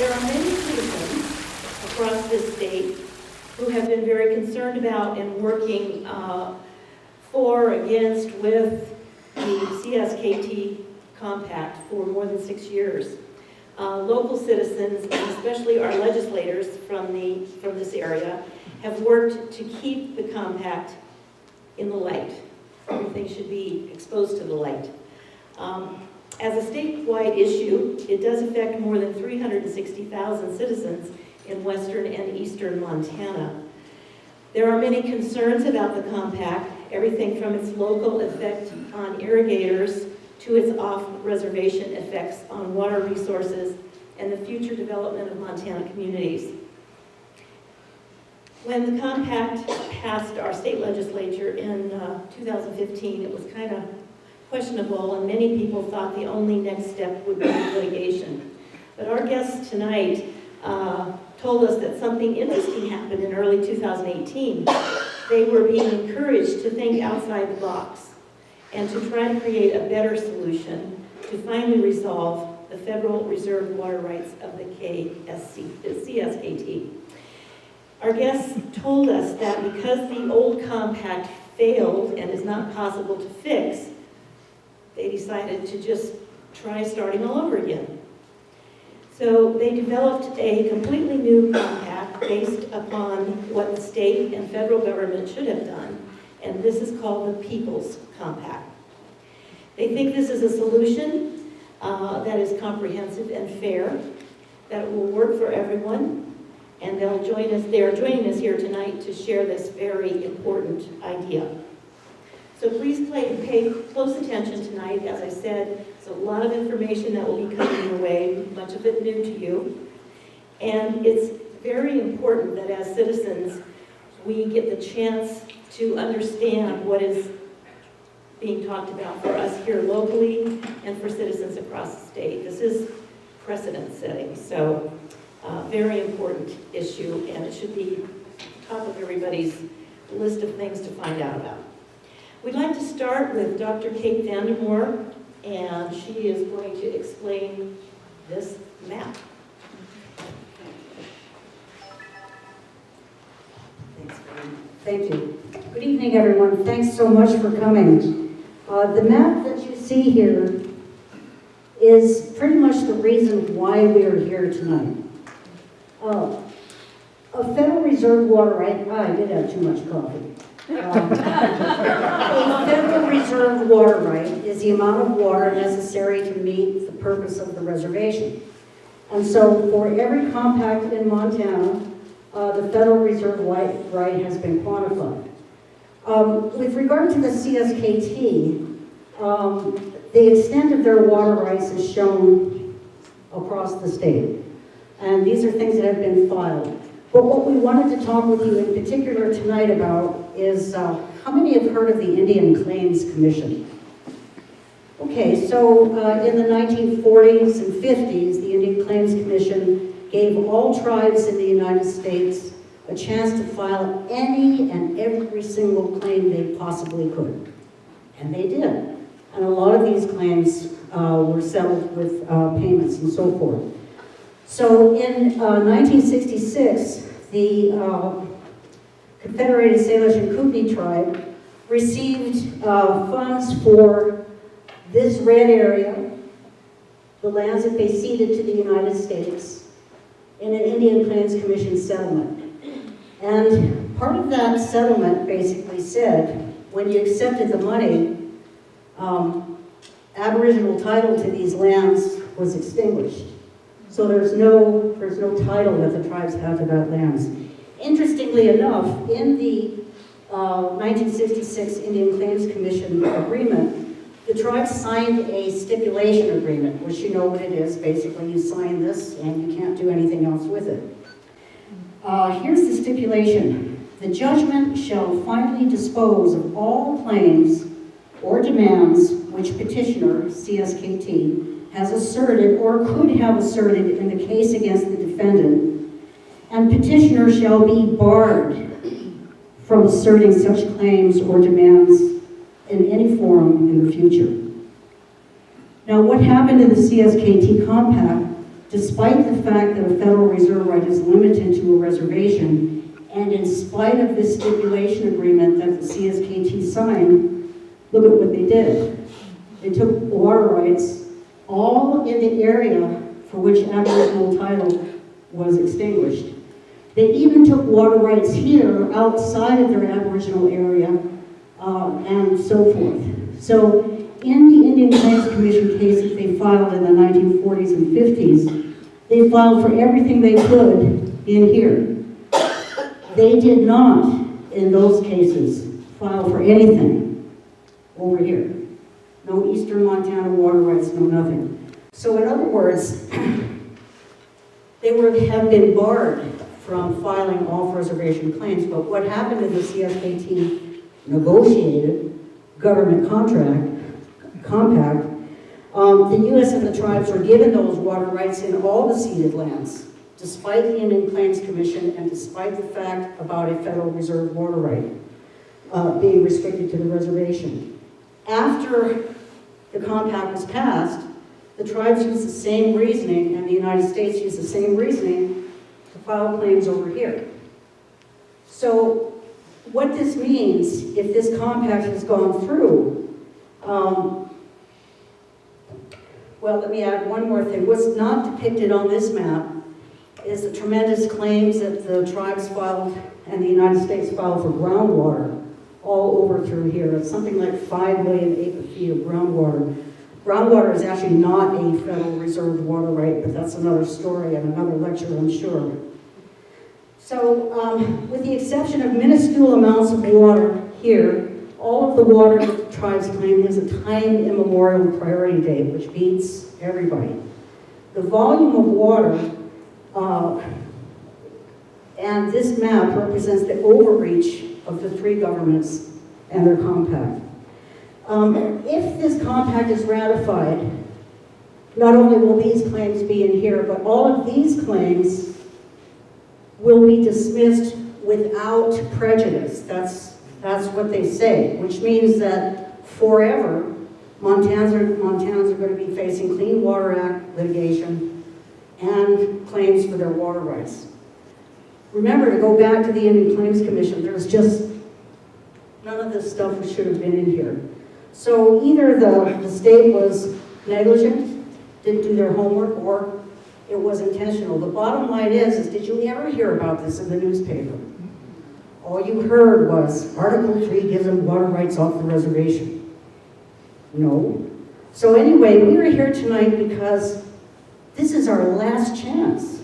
There are many citizens across this state who have been very concerned about and working for, against, with the CSKT compact for more than 6 years. Local citizens, and especially our legislators from this area, have worked to keep the compact in the light. Everything should be exposed to the light. As a statewide issue, it does affect more than 360,000 citizens in western and eastern Montana. There are many concerns about the compact, everything from its local effect on irrigators to its off-reservation effects on water resources and the future development of Montana communities. When the compact passed our state legislature in 2015, it was kind of questionable, and many people thought the only next step would be litigation. But our guests tonight told us that something interesting happened in early 2018. They were being encouraged to think outside the box and to try to create a better solution to finally resolve the federal reserved water rights of the CSKT. Our guests told us that because the old compact failed and is not possible to fix, they decided to just try starting all over again. So they developed a completely new compact based upon what the state and federal government should have done, and this is called the People's Compact. They think this is a solution that is comprehensive and fair, that it will work for everyone, and they are joining us here tonight to share this very important idea. So please pay close attention tonight. As I said, there's a lot of information that will be coming your way, much of it new to you. And it's very important that as citizens, we get the chance to understand what is being talked about for us here locally and for citizens across the state. This is precedent setting, so very important issue, and it should be top of everybody's list of things to find out about. We'd like to start with Dr. Kate Vandermoor, and she is going to explain this map. Thanks, Brian. Thank you. Good evening, everyone. Thanks so much for coming. The map that you see here is pretty much the reason why we are here tonight. A Federal Reserve water right, I did have too much coffee. A Federal Reserve water right is the amount of water necessary to meet the purpose of the reservation. And so for every compact in Montana, the Federal Reserve right has been quantified. With regard to the CSKT, the extent of their water rights is shown across the state. And these are things that have been filed. But what we wanted to talk with you in particular tonight about is how many have heard of the Indian Claims Commission? Okay, so in the 1940s and 50s, the Indian Claims Commission gave all tribes in the United States a chance to file any and every single claim they possibly could. And they did. And a lot of these claims were settled with payments and so forth. So in 1966, the Confederated Salish and Kootenai tribe received funds for this red area, the lands that they ceded to the United States, in an Indian Claims Commission settlement. And part of that settlement basically said, when you accepted the money, Aboriginal title to these lands was extinguished. So there's no title that the tribes have to that lands. Interestingly enough, in the 1966 Indian Claims Commission agreement, the tribes signed a stipulation agreement, which you know what it is. Basically, you sign this and you can't do anything else with it. Here's the stipulation. The judgment shall finally dispose of all claims or demands which petitioner, CSKT, has asserted or could have asserted in the case against the defendant, and petitioner shall be barred from asserting such claims or demands in any forum in the future. Now, what happened in the CSKT compact despite the fact that a federal reserve right is limited to a reservation, and in spite of this stipulation agreement that the CSKT signed, look at what they did. They took water rights all in the area for which Aboriginal title was extinguished. They even took water rights here outside of their Aboriginal area and so forth. So in the Indian Claims Commission case that they filed in the 1940s and 50s, they filed for everything they could in here. They did not, in those cases, file for anything over here. No Eastern Montana water rights, no nothing. So in other words, they would have been barred from filing off-reservation claims, but what happened in the CSKT negotiated government compact, the U.S. and the tribes were given those water rights in all the ceded lands, despite the Indian Claims Commission and despite the fact about a Federal Reserve water right being restricted to the reservation. After the compact was passed, the tribes used the same reasoning and the United States used the same reasoning to file claims over here. So what this means, if this compact has gone through, well, let me add one more thing. What's not depicted on this map is the tremendous claims that the tribes filed and the United States filed for groundwater all over through here. It's something like 5 million acre-feet of groundwater. Groundwater is actually not a Federal Reserve water right, but that's another story and another lecture, I'm sure. So, with the exception of minuscule amounts of water here, all of the water that the tribes claim has a time immemorial priority date, which beats everybody. The volume of water, and this map represents the overreach of the three governments and their compact. If this compact is ratified, not only will these claims be in here, but all of these claims will be dismissed without prejudice. That's what they say, which means that forever, Montanans are going to be facing Clean Water Act litigation and claims for their water rights. Remember, to go back to the Indian Claims Commission, there's just none of this stuff should have been in here. So either the state was negligent, didn't do their homework, or it was intentional. The bottom line is did you ever hear about this in the newspaper? All you heard was Article 3 gives them water rights off the reservation. No. So anyway, we are here tonight because this is our last chance.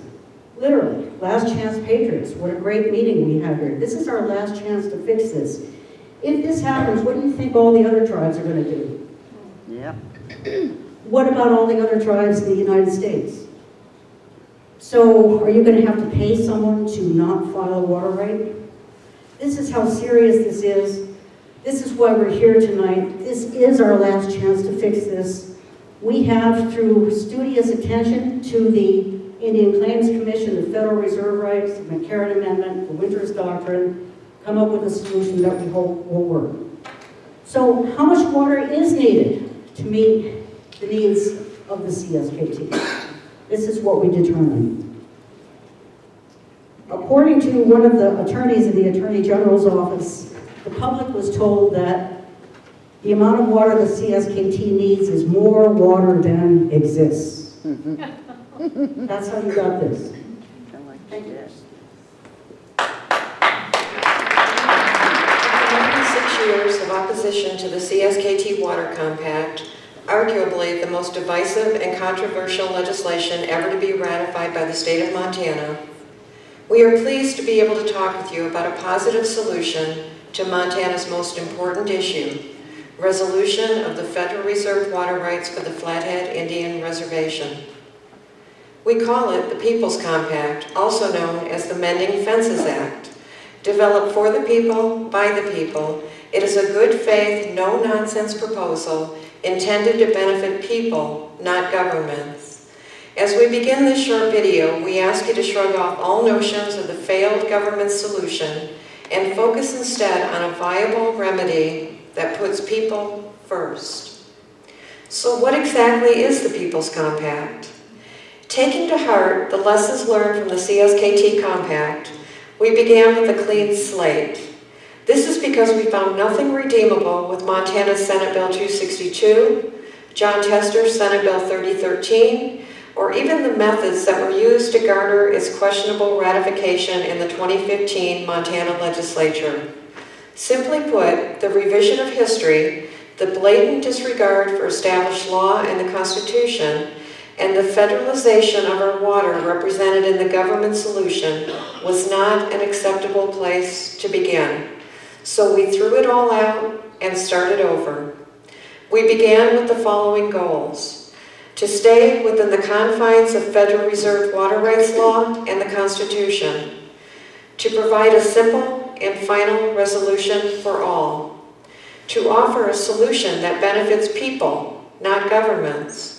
Literally, last chance Patriots. What a great meeting we had here. This is our last chance to fix this. If this happens, what do you think all the other tribes are going to do? Yeah. What about all the other tribes in the United States? So are you going to have to pay someone to not file a water right? This is how serious this is. This is why we're here tonight. This is our last chance to fix this. We have, through studious attention to the Indian Claims Commission, the Federal Reserve rights, the McCarran Amendment, the Winters Doctrine, come up with a solution that we hope will work. So how much water is needed to meet the needs of the CSKT? This is what we determined. According to one of the attorneys in the Attorney General's office, the public was told that the amount of water the CSKT needs is more water than exists. That's how you got this. Thank you. 96 years of opposition to the CSKT Water Compact, arguably the most divisive and controversial legislation ever to be ratified by the state of Montana, we are pleased to be able to talk with you about a positive solution to Montana's most important issue, resolution of the Federal Reserve water rights for the Flathead Indian Reservation. We call it the People's Compact, also known as the Mending Fences Act. Developed for the people, by the people, it is a good faith, no-nonsense proposal intended to benefit people, not governments. As we begin this short video, we ask you to shrug off all notions of the failed government solution and focus instead on a viable remedy that puts people first. So what exactly is the People's Compact? Taking to heart the lessons learned from the CSKT Compact, we began with a clean slate. This is because we found nothing redeemable with Montana's Senate Bill 262, John Tester's Senate Bill 3013, or even the methods that were used to garner its questionable ratification in the 2015 Montana legislature. Simply put, the revision of history, the blatant disregard for established law and the Constitution, and the federalization of our water represented in the government solution was not an acceptable place to begin. So we threw it all out and started over. We began with the following goals: to stay within the confines of Federal Reserve water rights law and the Constitution, to provide a simple and final resolution for all, to offer a solution that benefits people, not governments,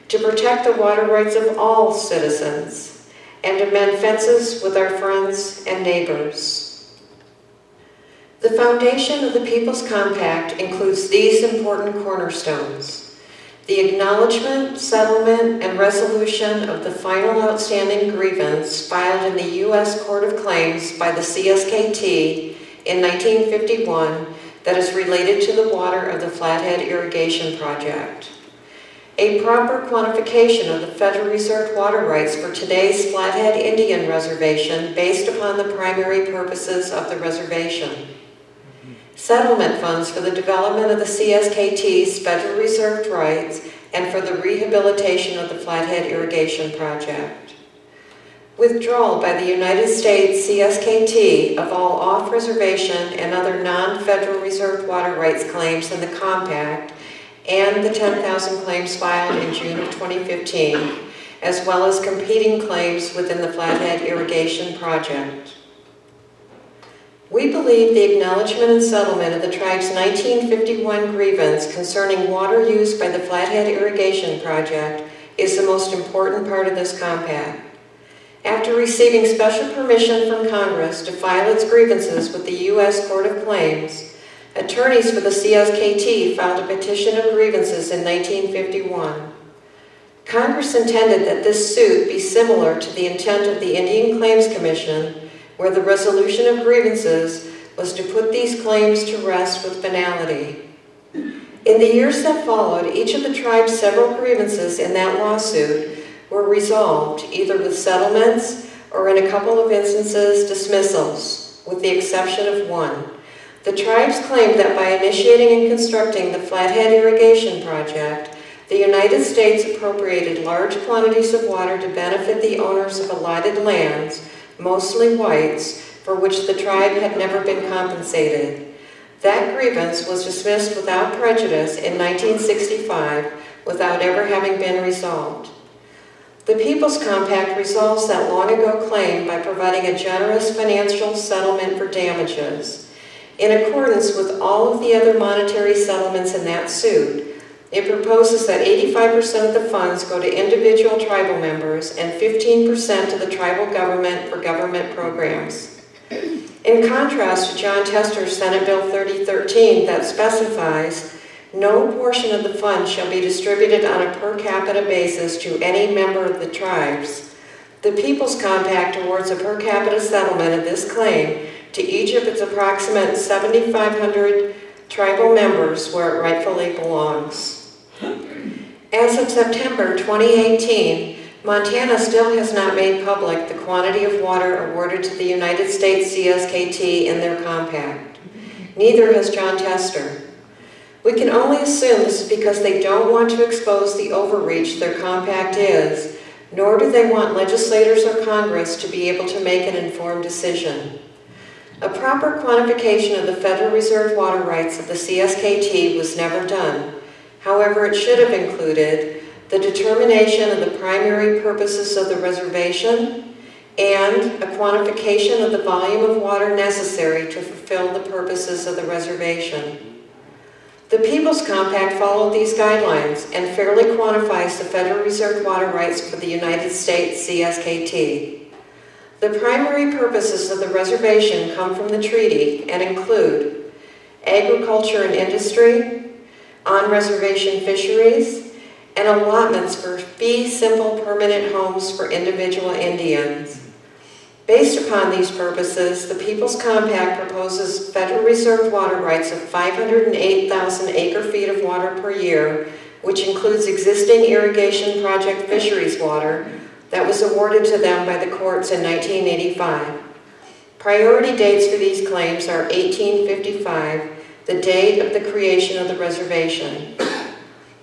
to protect the water rights of all citizens, and to mend fences with our friends and neighbors. The foundation of the People's Compact includes these important cornerstones: the acknowledgement, settlement, and resolution of the final outstanding grievance filed in the U.S. Court of Claims by the CSKT in 1951 that is related to the water of the Flathead Irrigation Project. A proper quantification of the Federal Reserve water rights for today's Flathead Indian Reservation based upon the primary purposes of the reservation. Settlement funds for the development of the CSKT's Federal Reserve rights and for the rehabilitation of the Flathead Irrigation Project. Withdrawal by the United States CSKT of all off-reservation and other non-Federal Reserve water rights claims in the Compact and the 10,000 claims filed in June of 2015, as well as competing claims within the Flathead Irrigation Project. We believe the acknowledgement and settlement of the tribe's 1951 grievance concerning water used by the Flathead Irrigation Project is the most important part of this compact. After receiving special permission from Congress to file its grievances with the U.S. Court of Claims, attorneys for the CSKT filed a petition of grievances in 1951. Congress intended that this suit be similar to the intent of the Indian Claims Commission, where the resolution of grievances was to put these claims to rest with finality. In the years that followed, each of the tribe's several grievances in that lawsuit were resolved either with settlements or, in a couple of instances, dismissals, with the exception of one. The tribes claimed that by initiating and constructing the Flathead Irrigation Project, the United States appropriated large quantities of water to benefit the owners of allotted lands, mostly whites, for which the tribe had never been compensated. That grievance was dismissed without prejudice in 1965, without ever having been resolved. The People's Compact resolves that long-ago claim by providing a generous financial settlement for damages. In accordance with all of the other monetary settlements in that suit, it proposes that 85% of the funds go to individual tribal members and 15% to the tribal government for government programs. In contrast to John Tester's Senate Bill 3013 that specifies no portion of the funds shall be distributed on a per capita basis to any member of the tribes, the People's Compact awards a per capita settlement of this claim to each of its approximate 7,500 tribal members where it rightfully belongs. As of September 2018, Montana still has not made public the quantity of water awarded to the United States CSKT in their compact. Neither has John Tester. We can only assume this is because they don't want to expose the overreach their compact is, nor do they want legislators or Congress to be able to make an informed decision. A proper quantification of the Federal Reserve water rights of the CSKT was never done. However, it should have included the determination of the primary purposes of the reservation and a quantification of the volume of water necessary to fulfill the purposes of the reservation. The People's Compact followed these guidelines and fairly quantifies the Federal Reserve water rights for the United States CSKT. The primary purposes of the reservation come from the treaty and include agriculture and industry, on-reservation fisheries, and allotments for fee simple permanent homes for individual Indians. Based upon these purposes, the People's Compact proposes Federal Reserve water rights of 508,000 acre-feet of water per year, which includes existing irrigation project fisheries water that was awarded to them by the courts in 1985. Priority dates for these claims are 1855, the date of the creation of the reservation.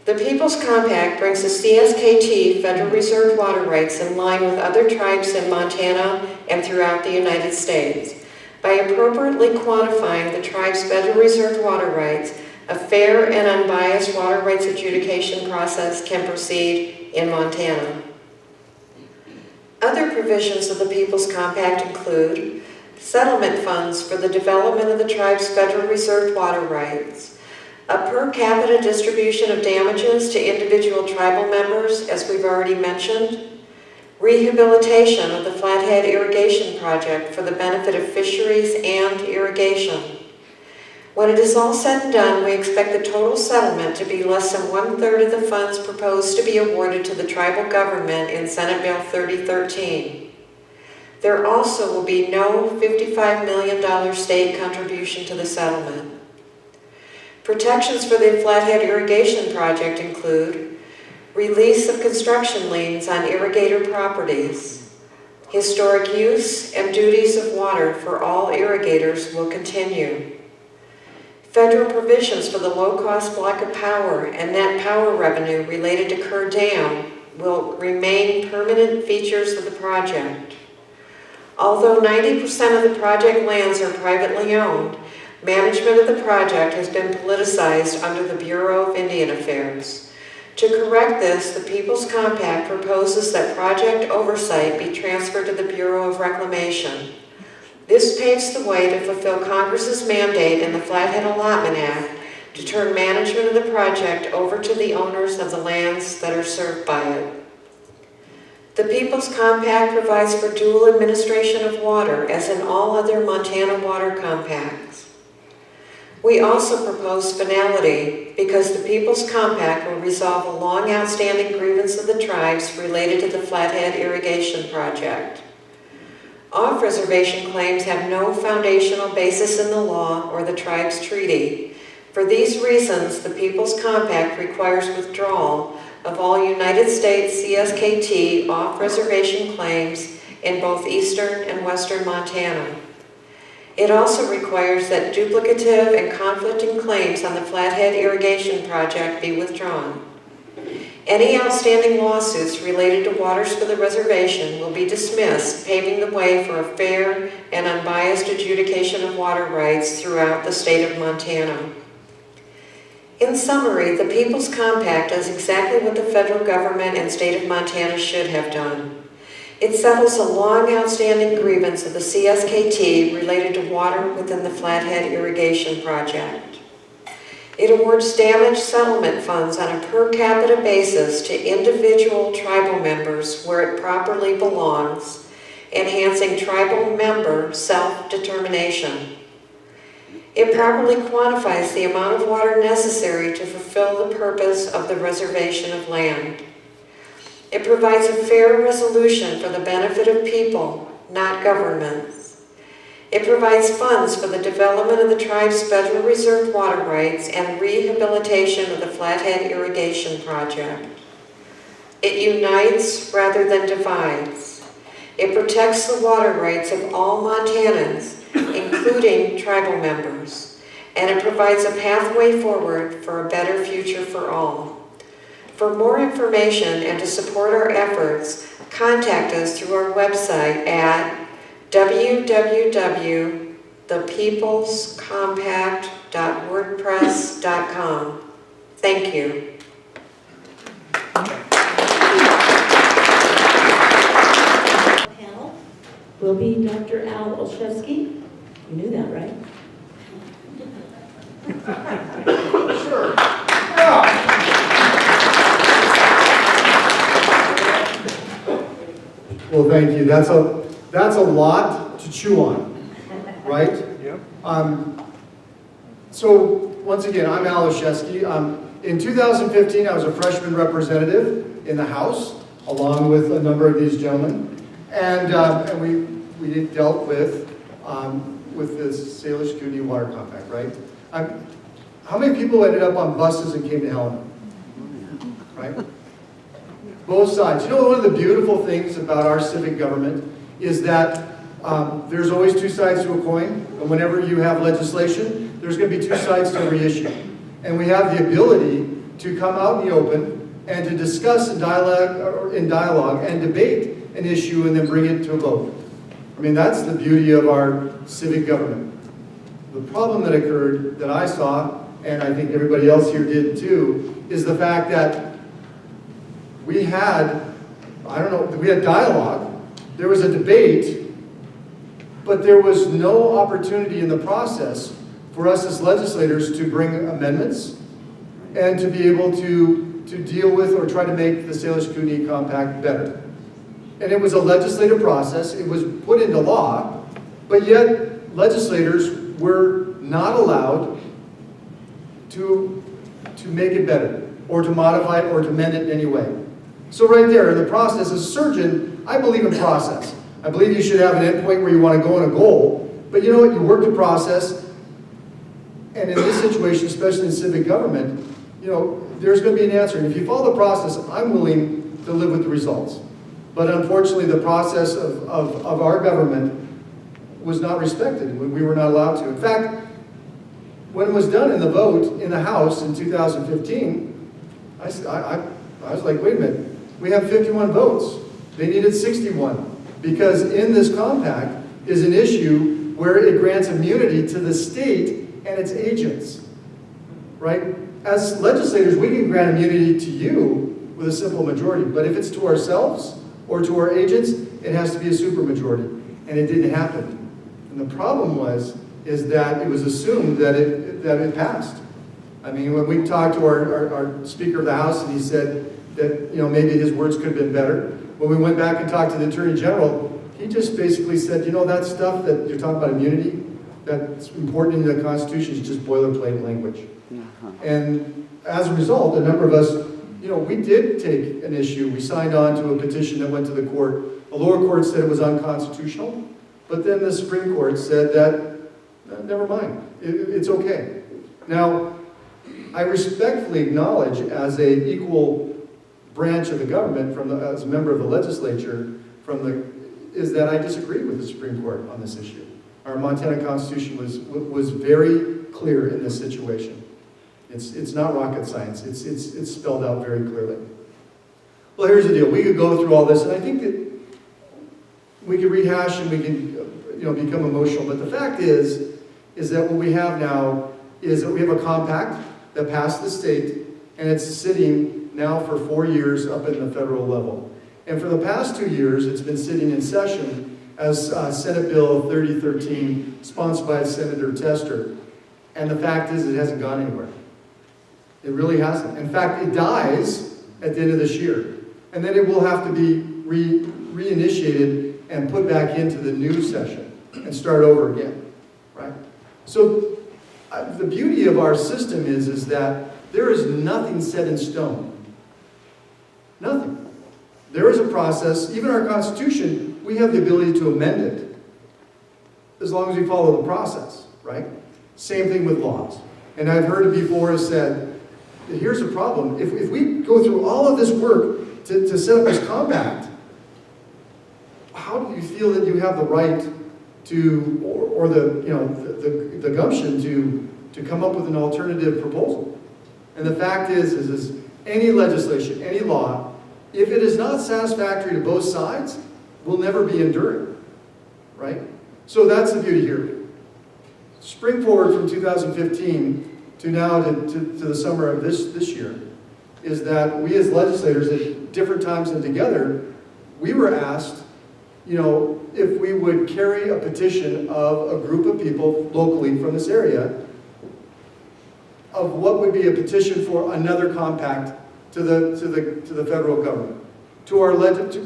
The People's Compact brings the CSKT Federal Reserve water rights in line with other tribes in Montana and throughout the United States. By appropriately quantifying the tribe's Federal Reserve water rights, a fair and unbiased water rights adjudication process can proceed in Montana. Other provisions of the People's Compact include settlement funds for the development of the tribe's Federal Reserve water rights, a per capita distribution of damages to individual tribal members, as we've already mentioned, rehabilitation of the Flathead Irrigation Project for the benefit of fisheries and irrigation. When it is all said and done, we expect the total settlement to be less than 1/3 of the funds proposed to be awarded to the tribal government in Senate Bill 3013. There also will be no $55 million state contribution to the settlement. Protections for the Flathead Irrigation Project include release of construction liens on irrigator properties. Historic use and duties of water for all irrigators will continue. Federal provisions for the low-cost block of power and net power revenue related to Kerr Dam will remain permanent features of the project. Although 90% of the project lands are privately owned, management of the project has been politicized under the Bureau of Indian Affairs. To correct this, the People's Compact proposes that project oversight be transferred to the Bureau of Reclamation. This paves the way to fulfill Congress's mandate in the Flathead Allotment Act to turn management of the project over to the owners of the lands that are served by it. The People's Compact provides for dual administration of water, as in all other Montana water compacts. We also propose finality because the People's Compact will resolve a long outstanding grievance of the tribes related to the Flathead Irrigation Project. Off-reservation claims have no foundational basis in the law or the tribe's treaty. For these reasons, the People's Compact requires withdrawal of all United States CSKT off-reservation claims in both eastern and western Montana. It also requires that duplicative and conflicting claims on the Flathead Irrigation Project be withdrawn. Any outstanding lawsuits related to waters for the reservation will be dismissed, paving the way for a fair and unbiased adjudication of water rights throughout the state of Montana. In summary, the People's Compact does exactly what the federal government and state of Montana should have done. It settles a long outstanding grievance of the CSKT related to water within the Flathead Irrigation Project. It awards damage settlement funds on a per capita basis to individual tribal members where it properly belongs, enhancing tribal member self-determination. It properly quantifies the amount of water necessary to fulfill the purpose of the reservation of land. It provides a fair resolution for the benefit of people, not governments. It provides funds for the development of the tribe's Federal Reserve water rights and rehabilitation of the Flathead Irrigation Project. It unites rather than divides. It protects the water rights of all Montanans, including tribal members, and it provides a pathway forward for a better future for all. For more information and to support our efforts, contact us through our website at www.thepeoplescompact.wordpress.com. Thank you. Panel will be Dr. Al Olszewski. You knew that, right? Sure. Yeah. Well, thank you. That's a lot to chew on, right? Yep. So once again, I'm Al Olszewski. In 2015, I was a freshman representative in the House, along with a number of these gentlemen, and we dealt with the Salish Kootenai Water Compact, right? How many people ended up on buses and came to Helena? Right? Both sides. You know, one of the beautiful things about our civic government is that there's always two sides to a coin, and whenever you have legislation, there's going to be two sides to every issue. And we have the ability to come out in the open and to discuss in dialogue and debate an issue and then bring it to a vote. I mean, that's the beauty of our civic government. The problem that occurred, that I saw, and I think everybody else here did too, is the fact that we had, we had dialogue, there was a debate, but there was no opportunity in the process for us as legislators to bring amendments and to be able to deal with or try to make the Salish Kootenai Compact better. And it was a legislative process, it was put into law, but yet legislators were not allowed to make it better, or to modify it, or to amend it in any way. So right there, in the process, as a surgeon, I believe in process. I believe you should have an endpoint where you want to go and a goal, but you know what, you work the process, and in this situation, especially in civic government, you know, there's going to be an answer. And if you follow the process, I'm willing to live with the results. But unfortunately, the process of our government was not respected. We were not allowed to. In fact, when it was done in the vote in the House in 2015, I was like, wait a minute, we have 51 votes. They needed 61. Because in this compact is an issue where it grants immunity to the state and its agents, right? As legislators, we can grant immunity to you with a simple majority, but if it's to ourselves or to our agents, it has to be a supermajority, and it didn't happen. And the problem is that it was assumed that it passed. I mean, when we talked to our Speaker of the House, and he said that, you know, maybe his words could have been better. When we went back and talked to the Attorney General, he just basically said, you know, that stuff that you're talking about immunity, that's important in the Constitution is just boilerplate language. And as a result, a number of us, you know, we did take an issue. We signed on to a petition that went to the court. The lower court said it was unconstitutional, but then the Supreme Court said that, never mind, it's okay. Now, I respectfully acknowledge as an equal branch of the government, as a member of the legislature, is that I disagree with the Supreme Court on this issue. Our Montana Constitution was very clear in this situation. It's not rocket science. It's spelled out very clearly. Well, here's the deal. We could go through all this, and I think that we could rehash and we can, you know, become emotional. But the fact is that what we have now is that we have a compact that passed the state, and it's sitting now for 4 years up in the federal level. And for the past 2 years, it's been sitting in session as Senate Bill 3013, sponsored by Senator Tester. And the fact is, it hasn't gone anywhere. It really hasn't. In fact, it dies at the end of this year. And then it will have to be reinitiated and put back into the new session and start over again, right? So the beauty of our system is that there is nothing set in stone. Nothing. There is a process. Even our Constitution, we have the ability to amend it as long as we follow the process, right? Same thing with laws. And I've heard it before said, here's the problem. If we go through all of this work to set up this compact, how do you feel that you have the right to, or the gumption to come up with an alternative proposal? And the fact is any legislation, any law, if it is not satisfactory to both sides, will never be enduring, right? So that's the beauty here. Spring forward from 2015 to now to the summer of this year, is that we as legislators at different times and together, we were asked, you know, if we would carry a petition of a group of people locally from this area of what would be a petition for another compact to the federal government,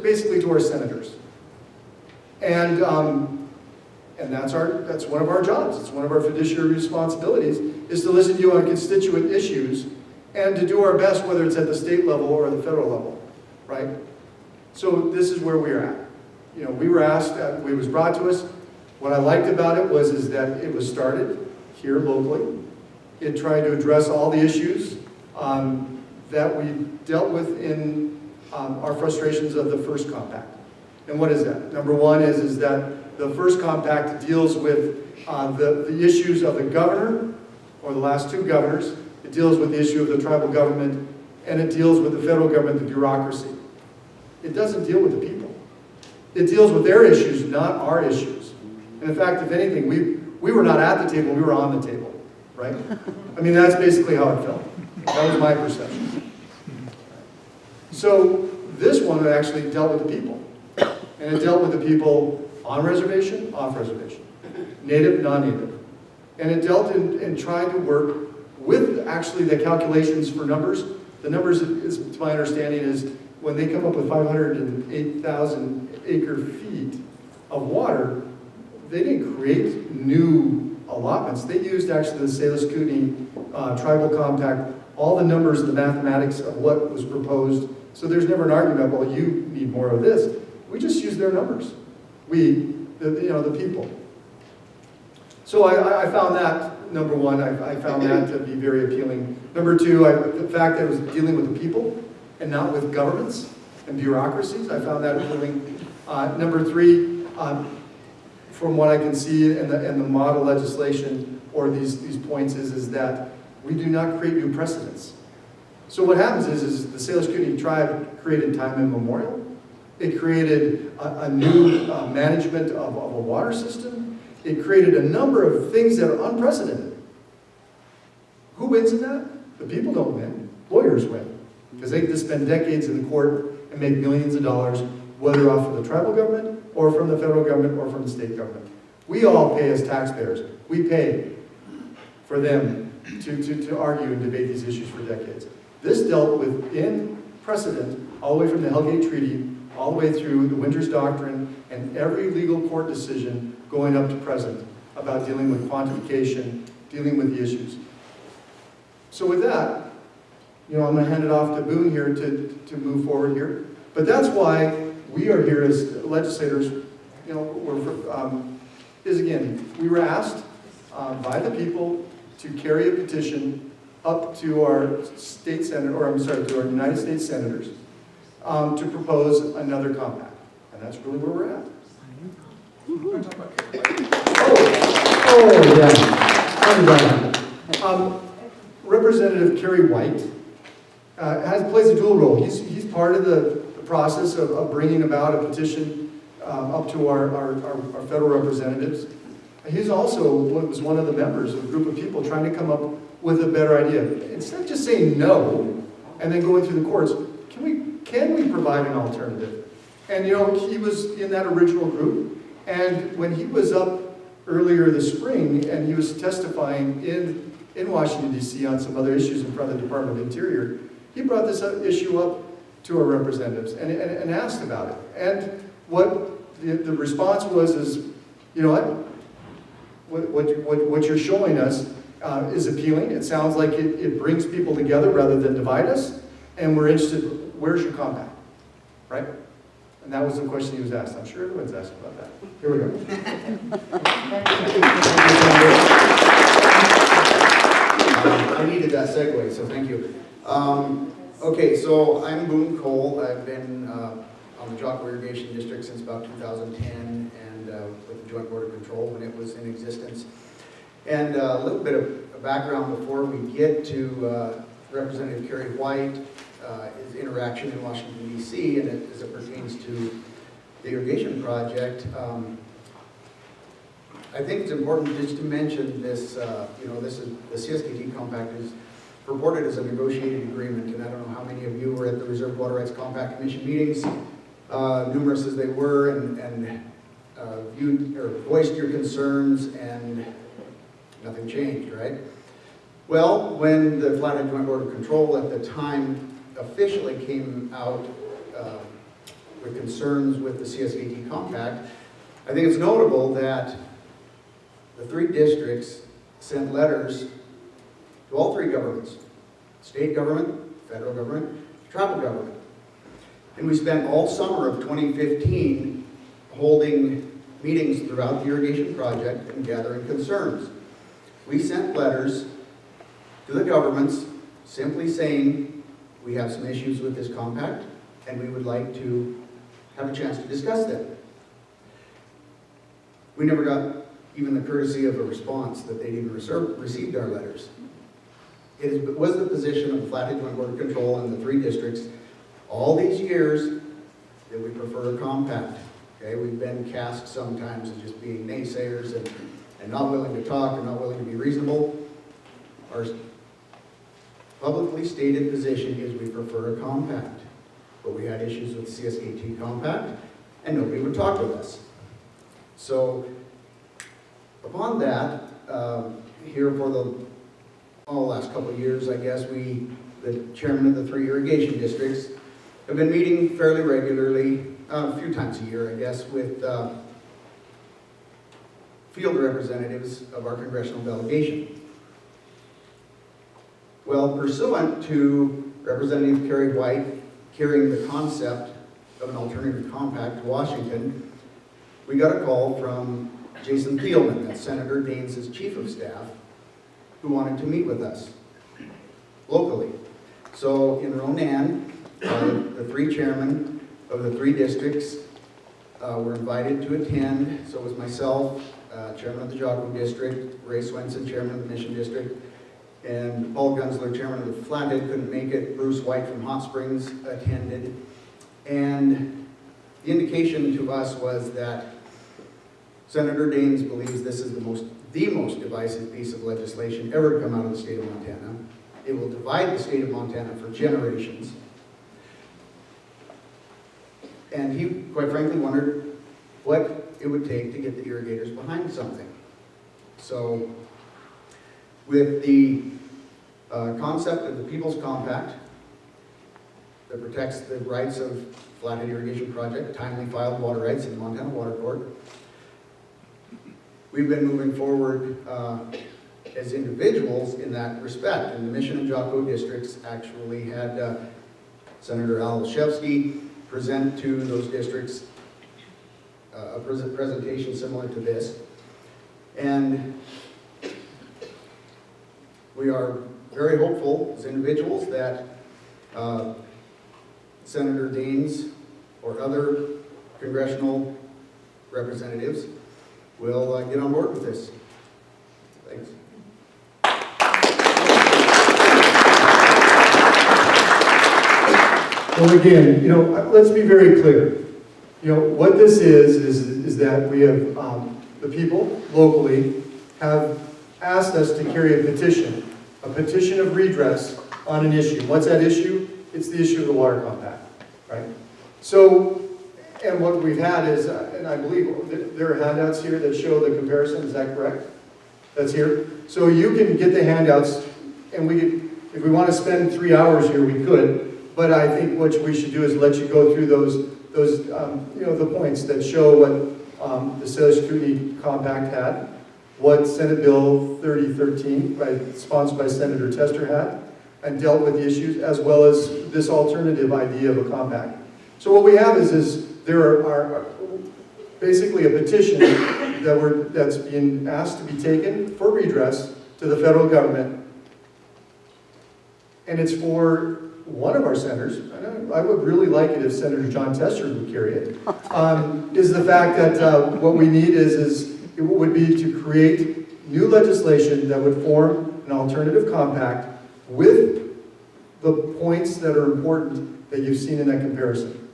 basically to our senators, and that's one of our jobs. It's one of our fiduciary responsibilities is to listen to you on constituent issues and to do our best, whether it's at the state level or the federal level, right? So this is where we're at. You know, we were asked, it was brought to us. What I liked about it is that it was started here locally. It tried to address all the issues that we dealt with in our frustrations of the first compact. And what is that? Number one is that the first compact deals with the issues of the governor, or the last two governors. It deals with the issue of the tribal government, and it deals with the federal government, the bureaucracy. It doesn't deal with the people. It deals with their issues, not our issues. And in fact, if anything, we were not at the table, we were on the table, right? I mean, that's basically how it felt. That was my perception. So this one actually dealt with the people. And it dealt with the people on reservation, off reservation, native, non-native. And it dealt in trying to work with actually the calculations for numbers. The numbers, to my understanding, is when they come up with 508,000 acre feet of water, they didn't create new allotments. They used actually the Salish Kootenai tribal compact, all the numbers, the mathematics of what was proposed. So there's never an argument, well, you need more of this. We just use their numbers. The people. So I found that, number one, I found that to be very appealing. Number two, the fact that it was dealing with the people and not with governments and bureaucracies, I found that appealing. Number three, from what I can see in the model legislation or these points is that we do not create new precedents. So what happens is the Salish Kootenai tribe created time immemorial. It created a new management of a water system. It created a number of things that are unprecedented. Who wins in that? The people don't win. Lawyers win. Because they can spend decades in the court and make millions of dollars, whether off of the tribal government or from the federal government or from the state government. We all pay as taxpayers. We pay for them to argue and debate these issues for decades. This dealt with in precedent, all the way from the Hellgate Treaty, all the way through the Winters Doctrine, and every legal court decision going up to present about dealing with quantification, dealing with the issues. So with that, I'm going to hand it off to Boone here to move forward here. But that's why we are here as legislators. Again, we were asked by the people to carry a petition up to our state senator, to our United States senators, to propose another compact. And that's really where we're at. Representative Kerry White plays a dual role. He's part of the process of bringing about a petition up to our federal representatives. He's also was one of the members of a group of people trying to come up with a better idea. Instead of just saying no and then going through the courts, can we provide an alternative? And he was in that original group. And when he was up earlier this spring and he was testifying in Washington, D.C. on some other issues in front of the Department of Interior, he brought this issue up to our representatives and asked about it. And what the response was is, what you're showing us is appealing. It sounds like it brings people together rather than divide us. And we're interested, where's your compact, right? And that was the question he was asked. I'm sure everyone's asked about that. Here we go. I needed that segue, so thank you. Okay, so I'm Boone Cole. I've been on the Jocko Irrigation District since about 2010 and with the Joint Board of Control when it was in existence. And a little bit of background before we get to Representative Kerry White, his interaction in Washington, D.C., and as it pertains to the irrigation project. I think it's important just to mention this, this is the CSKT compact is purported as a negotiated agreement, and I don't know how many of you were at the Reserve Water Rights Compact Commission meetings, numerous as they were, and viewed or voiced your concerns, and nothing changed, right? Well, when the Flathead Joint Board of Control at the time officially came out with concerns with the CSKT compact, I think it's notable that the three districts sent letters to all three governments state government, federal government, tribal government. And we spent all summer of 2015 holding meetings throughout the irrigation project and gathering concerns. We sent letters to the governments simply saying, we have some issues with this compact and we would like to have a chance to discuss them. We never got even the courtesy of a response that they'd even received our letters. It was the position of the Flathead Joint Board of Control and the 3 districts all these years that we prefer a compact. Okay, we've been cast sometimes as just being naysayers and not willing to talk and not willing to be reasonable. Our publicly stated position is we prefer a compact. But we had issues with the CSKT compact and nobody would talk with us. So upon that, here for the last couple of years, I guess, the chairman of the 3 irrigation districts, have been meeting fairly regularly, a few times a year, I guess, with field representatives of our congressional delegation. Well, pursuant to Representative Kerry White carrying the concept of an alternative compact to Washington, we got a call from Jason Thielman, that's Senator Daines' chief of staff, who wanted to meet with us locally. So in Ronan, the 3 chairmen of the 3 districts were invited to attend. So it was myself, chairman of the Jocko district, Ray Swenson, chairman of the Mission district, and Paul Gunsler, chairman of the Flathead, couldn't make it. Bruce White from Hot Springs attended. And the indication to us was that Senator Daines believes this is the most divisive piece of legislation ever to come out of the state of Montana. It will divide the state of Montana for generations. And he, quite frankly, wondered what it would take to get the irrigators behind something. So, with the concept of the People's Compact that protects the rights of Flathead Irrigation Project, timely filed water rights in the Montana Water Court, we've been moving forward as individuals in that respect. And the Mission and Jocko districts actually had Senator Al Olszewski present to those districts a presentation similar to this. And we are very hopeful as individuals that Senator Daines or other congressional representatives will get on board with this. Thanks. Well, again, let's be very clear. What this is that we have, the people locally have asked us to carry a petition of redress on an issue. What's that issue? It's the issue of the water compact, right? So, and what we've had is, and I believe there are handouts here that show the comparison, is that correct? That's here? So you can get the handouts, and if we want to spend 3 hours here, we could. But I think what we should do is let you go through those the points that show what the Sales Security Compact had, what Senate Bill 3013, sponsored by Senator Tester, had, and dealt with the issues, as well as this alternative idea of a compact. So what we have is there are basically a petition that's being asked to be taken for redress to the federal government, and it's for one of our senators. I would really like it if Senator John Tester would carry it. Is the fact that what we need it would be to create new legislation that would form an alternative compact with the points that are important that you've seen in that comparison.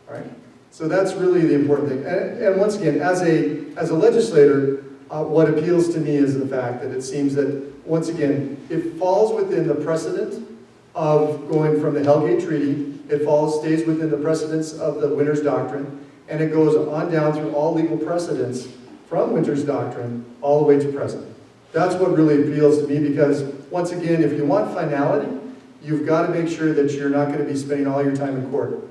All right? So that's really the important thing. And once again, as a legislator, what appeals to me is the fact that it seems that, once again, it falls within the precedent of going from the Hellgate Treaty, stays within the precedents of the Winters Doctrine, and it goes on down through all legal precedents from Winters Doctrine all the way to present. That's what really appeals to me, because, once again, if you want finality, you've got to make sure that you're not going to be spending all your time in court.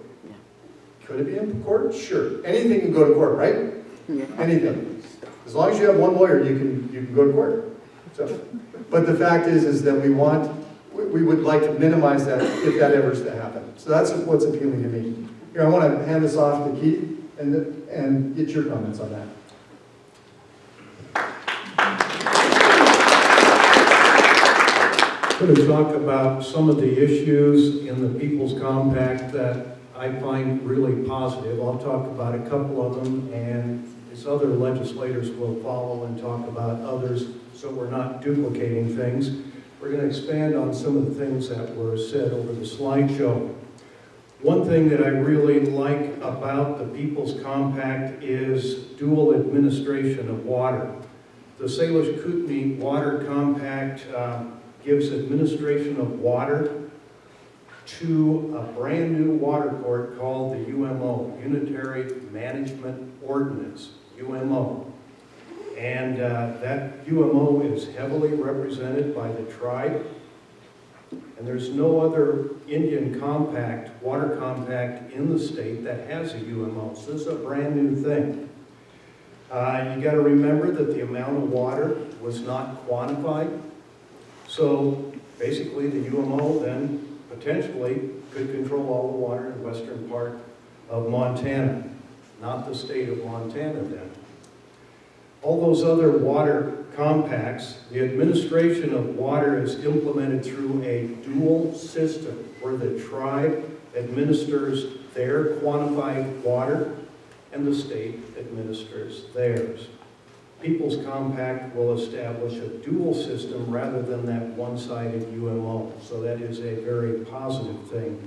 Could it be in court? Sure. Anything can go to court, right? Yeah. Anything. As long as you have one lawyer, you can go to court. So, but the fact is that we want we would like to minimize that if that ever is to happen. So that's what's appealing to me. Here, I want to hand this off to Keith and get your comments on that. I'm going to talk about some of the issues in the People's Compact that I find really positive. I'll talk about a couple of them, and these other legislators will follow and talk about others, so we're not duplicating things. We're going to expand on some of the things that were said over the slideshow. One thing that I really like about the People's Compact is dual administration of water. The Salish Kootenai Water Compact gives administration of water to a brand new water court called the UMO, Unitary Management Ordinance, UMO. And that UMO is heavily represented by the tribe. And there's no other Indian compact, water compact in the state that has a UMO. So this is a brand new thing. You got to remember that the amount of water was not quantified. So basically the UMO then potentially could control all the water in the western part of Montana, not the state of Montana then. All those other water compacts, the administration of water is implemented through a dual system where the tribe administers their quantified water and the state administers theirs. People's Compact will establish a dual system rather than that one-sided UMO. So that is a very positive thing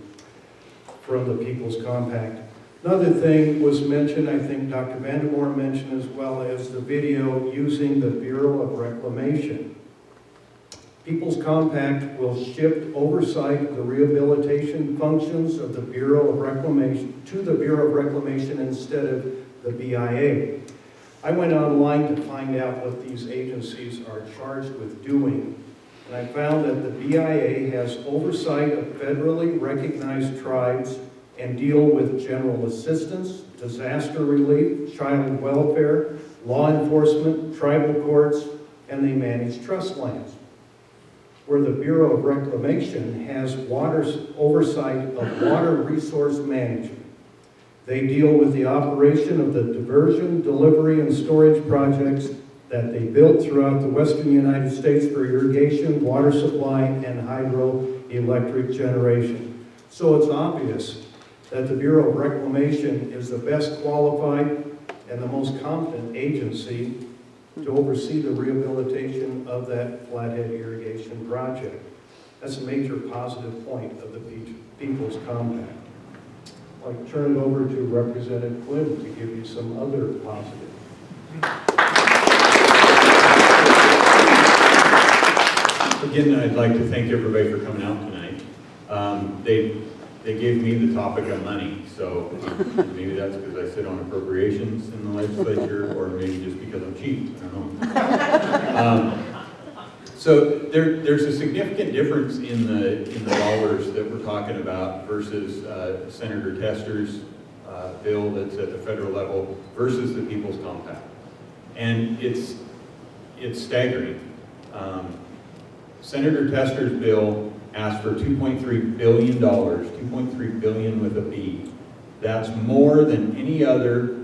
from the People's Compact. Another thing was mentioned, I think Dr. Vandermoor mentioned as well, as the video using the Bureau of Reclamation. People's Compact will shift oversight of the rehabilitation functions of the Bureau of Reclamation to the Bureau of Reclamation instead of the BIA. I went online to find out what these agencies are charged with doing, and I found that the BIA has oversight of federally recognized tribes and deal with general assistance, disaster relief, child welfare, law enforcement, tribal courts, and they manage trust lands. Where the Bureau of Reclamation has oversight of water resource management. They deal with the operation of the diversion, delivery, and storage projects that they built throughout the western United States for irrigation, water supply, and hydroelectric generation. So it's obvious that the Bureau of Reclamation is the best qualified and the most competent agency to oversee the rehabilitation of that Flathead irrigation project. That's a major positive point of the People's Compact. I'd like to turn it over to Representative Quinn to give you some other positive. Again, I'd like to thank everybody for coming out tonight. They gave me the topic of money, so maybe that's because I sit on appropriations in the legislature, or maybe just because I'm cheap, I don't know. So there's a significant difference in the dollars that we're talking about versus Senator Tester's bill that's at the federal level versus the People's Compact. And it's staggering. Senator Tester's bill asked for $2.3 billion, $2.3 billion with a B. That's more than any other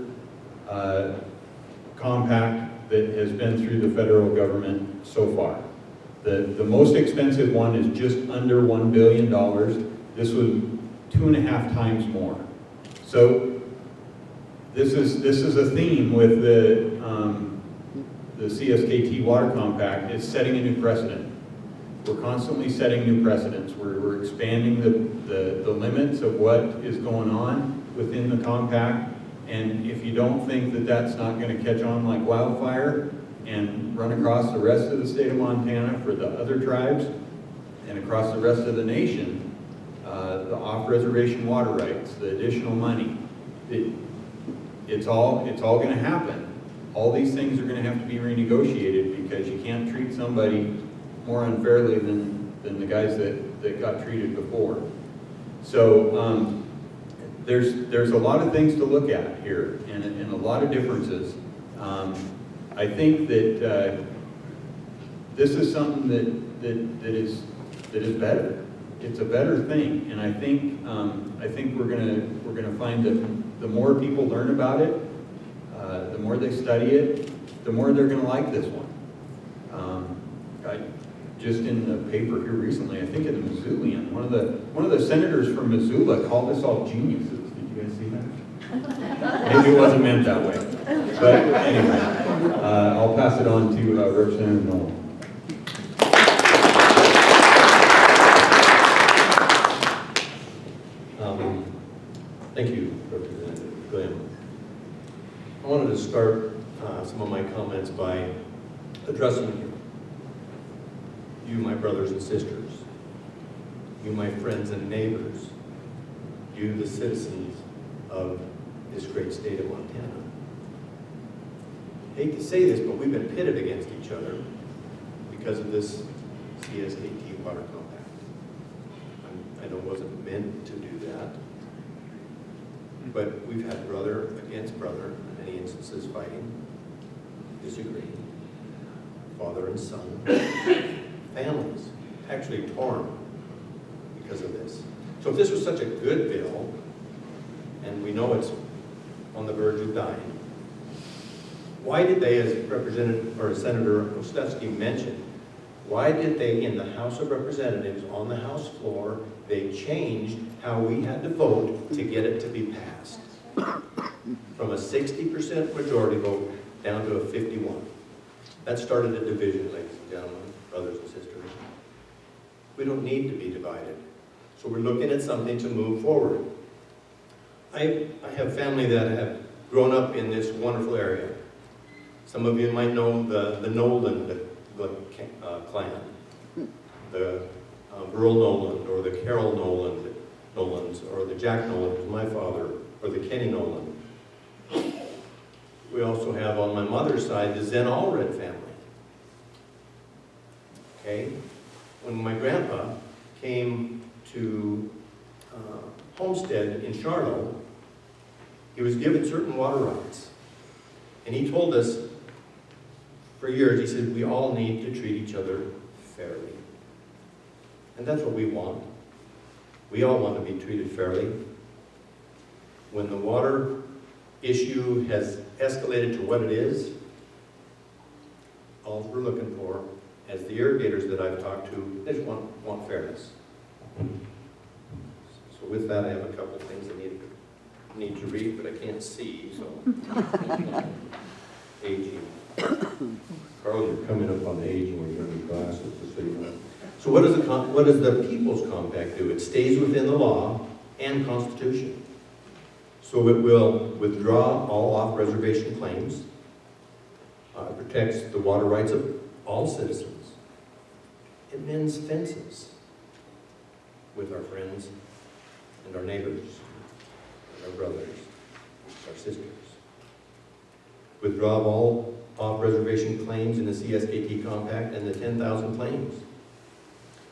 compact that has been through the federal government so far. The most expensive one is just under $1 billion. This was 2.5 times more. So this is a theme with the CSKT Water Compact. It's setting a new precedent. We're constantly setting new precedents. We're expanding the limits of what is going on within the compact. And if you don't think that that's not going to catch on like wildfire and run across the rest of the state of Montana for the other tribes and across the rest of the nation, the off-reservation water rights, the additional money, it's all going to happen. All these things are going to have to be renegotiated because you can't treat somebody more unfairly than the guys that got treated before. So there's a lot of things to look at here and a lot of differences. I think that this is something that that is better. It's a better thing, and I think we're gonna find that the more people learn about it, the more they study it, the more they're gonna like this one. Just in the paper here recently, I think in the Missoulian, one of the senators from Missoula called us all geniuses. Did you guys see that? Maybe it wasn't meant that way. But anyway, I'll pass it on to Representative Nolan. Thank you, Representative Glenn. I wanted to start some of my comments by addressing you. You, my brothers and sisters. You, my friends and neighbors. You, the citizens of this great state of Montana. I hate to say this, but we've been pitted against each other because of this CSKT water compact. I know it wasn't meant to do that. But we've had brother against brother, in many instances fighting, disagreeing, father and son, families actually torn because of this. So if this was such a good bill, and we know it's on the verge of dying, why did they, as Representative or Senator Ostefsky mentioned, why did they, in the House of Representatives, on the House floor, they changed how we had to vote to get it to be passed? From a 60% majority vote down to a 51. That started a division, ladies and gentlemen, brothers and sisters. We don't need to be divided. So we're looking at something to move forward. I have family that have grown up in this wonderful area. Some of you might know the Nolan clan, the Burl Nolan, or the Carol Nolans, or the Jack Nolan, who's my father, or the Kenny Nolan. We also have on my mother's side the Zen Allred family. Okay? When my grandpa came to Homestead in Charlotte, he was given certain water rights. And he told us for years, he said, we all need to treat each other fairly. And that's what we want. We all want to be treated fairly. When the water issue has escalated to what it is, all we're looking for, as the irrigators that I've talked to, they just want fairness. So with that, I have a couple things I need to read, but I can't see, so. Aging. Carl, you're coming up on aging when you're going to need glasses, just so you know. So what does the People's Compact do? It stays within the law and Constitution. So it will withdraw all off-reservation claims, protects the water rights of all citizens. It mends fences with our friends and our neighbors, and our brothers, our sisters. Withdraw all off-reservation claims in the CSKT Compact and the 10,000 claims.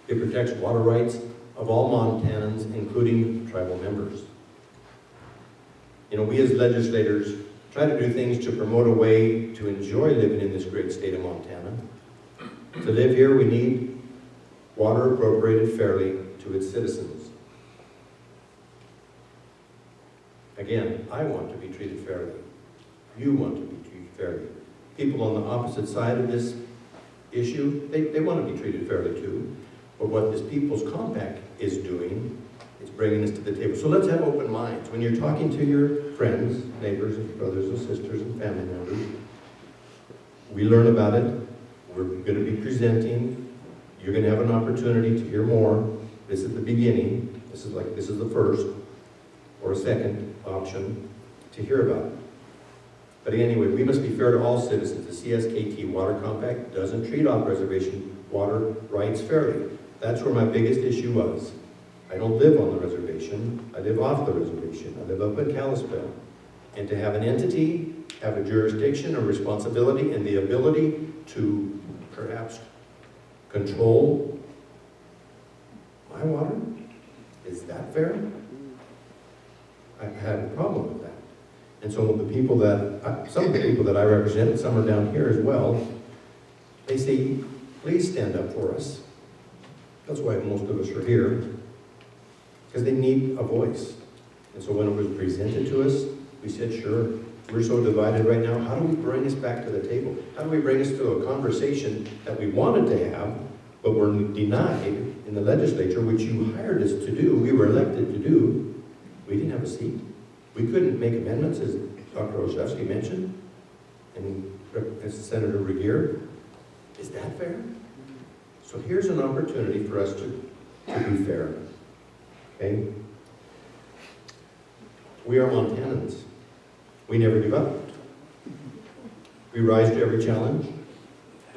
It protects water rights of all Montanans, including tribal members. You know, we as legislators try to do things to promote a way to enjoy living in this great state of Montana. To live here, we need water appropriated fairly to its citizens. Again, I want to be treated fairly. You want to be treated fairly. People on the opposite side of this issue, they want to be treated fairly too. But what this People's Compact is doing, it's bringing us to the table. So let's have open minds. When you're talking to your friends, neighbors, and brothers and sisters and family members, we learn about it. We're going to be presenting. You're going to have an opportunity to hear more. This is the beginning. This is the first or a second option to hear about it. But anyway, we must be fair to all citizens. The CSKT Water Compact doesn't treat off-reservation water rights fairly. That's where my biggest issue was. I don't live on the reservation. I live off the reservation. I live up in Kalispell. And to have an entity, have a jurisdiction, a responsibility, and the ability to perhaps control my water, is that fair? I've had a problem with that. And so the people some of the people that I represent, and some are down here as well, they say, please stand up for us. That's why most of us are here, because they need a voice. And so when it was presented to us, we said, sure, we're so divided right now. How do we bring us back to the table? How do we bring us to a conversation that we wanted to have, but were denied in the legislature, which you hired us to do, we were elected to do? We didn't have a seat. We couldn't make amendments, as Dr. Olszewski mentioned, and as Senator Regier. Is that fair? So here's an opportunity for us to be fair. Okay? We are Montanans. We never give up. We rise to every challenge.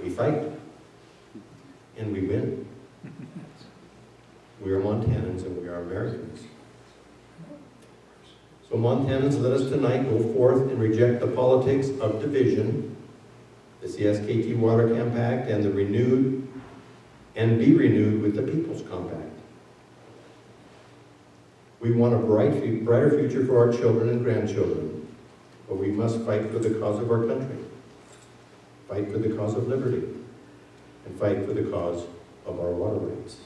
We fight. And we win. We are Montanans and we are Americans. So Montanans, let us tonight go forth and reject the politics of division, the CSKT Water Compact, and be renewed with the People's Compact. We want a brighter future for our children and grandchildren, but we must fight for the cause of our country, fight for the cause of liberty, and fight for the cause of our water rights.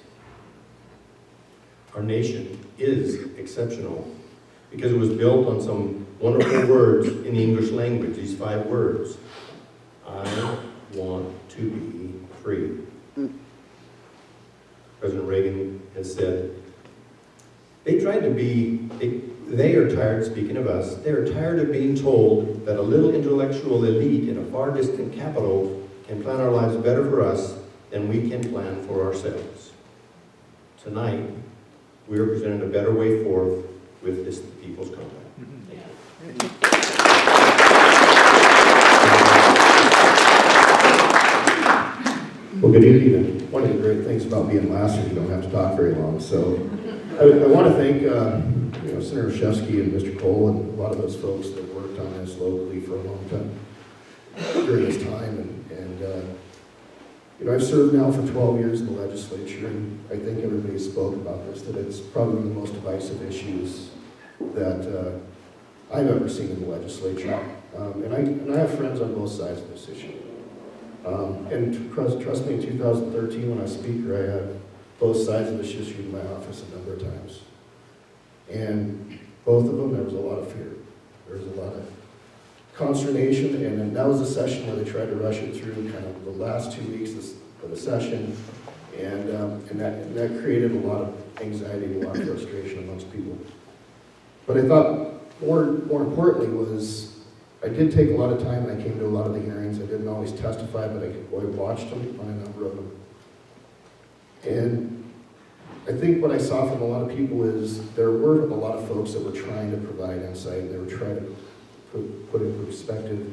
Our nation is exceptional because it was built on some wonderful words in the English language, these 5 words. I want to be free. President Reagan has said, they are tired, speaking of us, they are tired of being told that a little intellectual elite in a far distant capital can plan our lives better for us than we can plan for ourselves. Tonight, we are presenting a better way forth with this People's Compact. Well, good evening. One of the great things about being last is you don't have to talk very long. So I want to thank Senator Olszewski and Mr. Cole and a lot of those folks that worked on this locally for a long time during this time. And I've served now for 12 years in the legislature, and I think everybody spoke about this, that it's probably one of the most divisive issues that I've ever seen in the legislature. And I have friends on both sides of this issue. And trust me, in 2013, when I was Speaker, I had both sides of this issue in my office a number of times. And both of them, there was a lot of fear. There was a lot of consternation, and then that was a session where they tried to rush it through kind of the last 2 weeks of the session, and that created a lot of anxiety and a lot of frustration amongst people. But I thought more importantly was, I did take a lot of time, and I came to a lot of the hearings. I didn't always testify, but I watched them on a number of them. And I think what I saw from a lot of people is there were a lot of folks that were trying to provide insight. They were trying to put in perspective,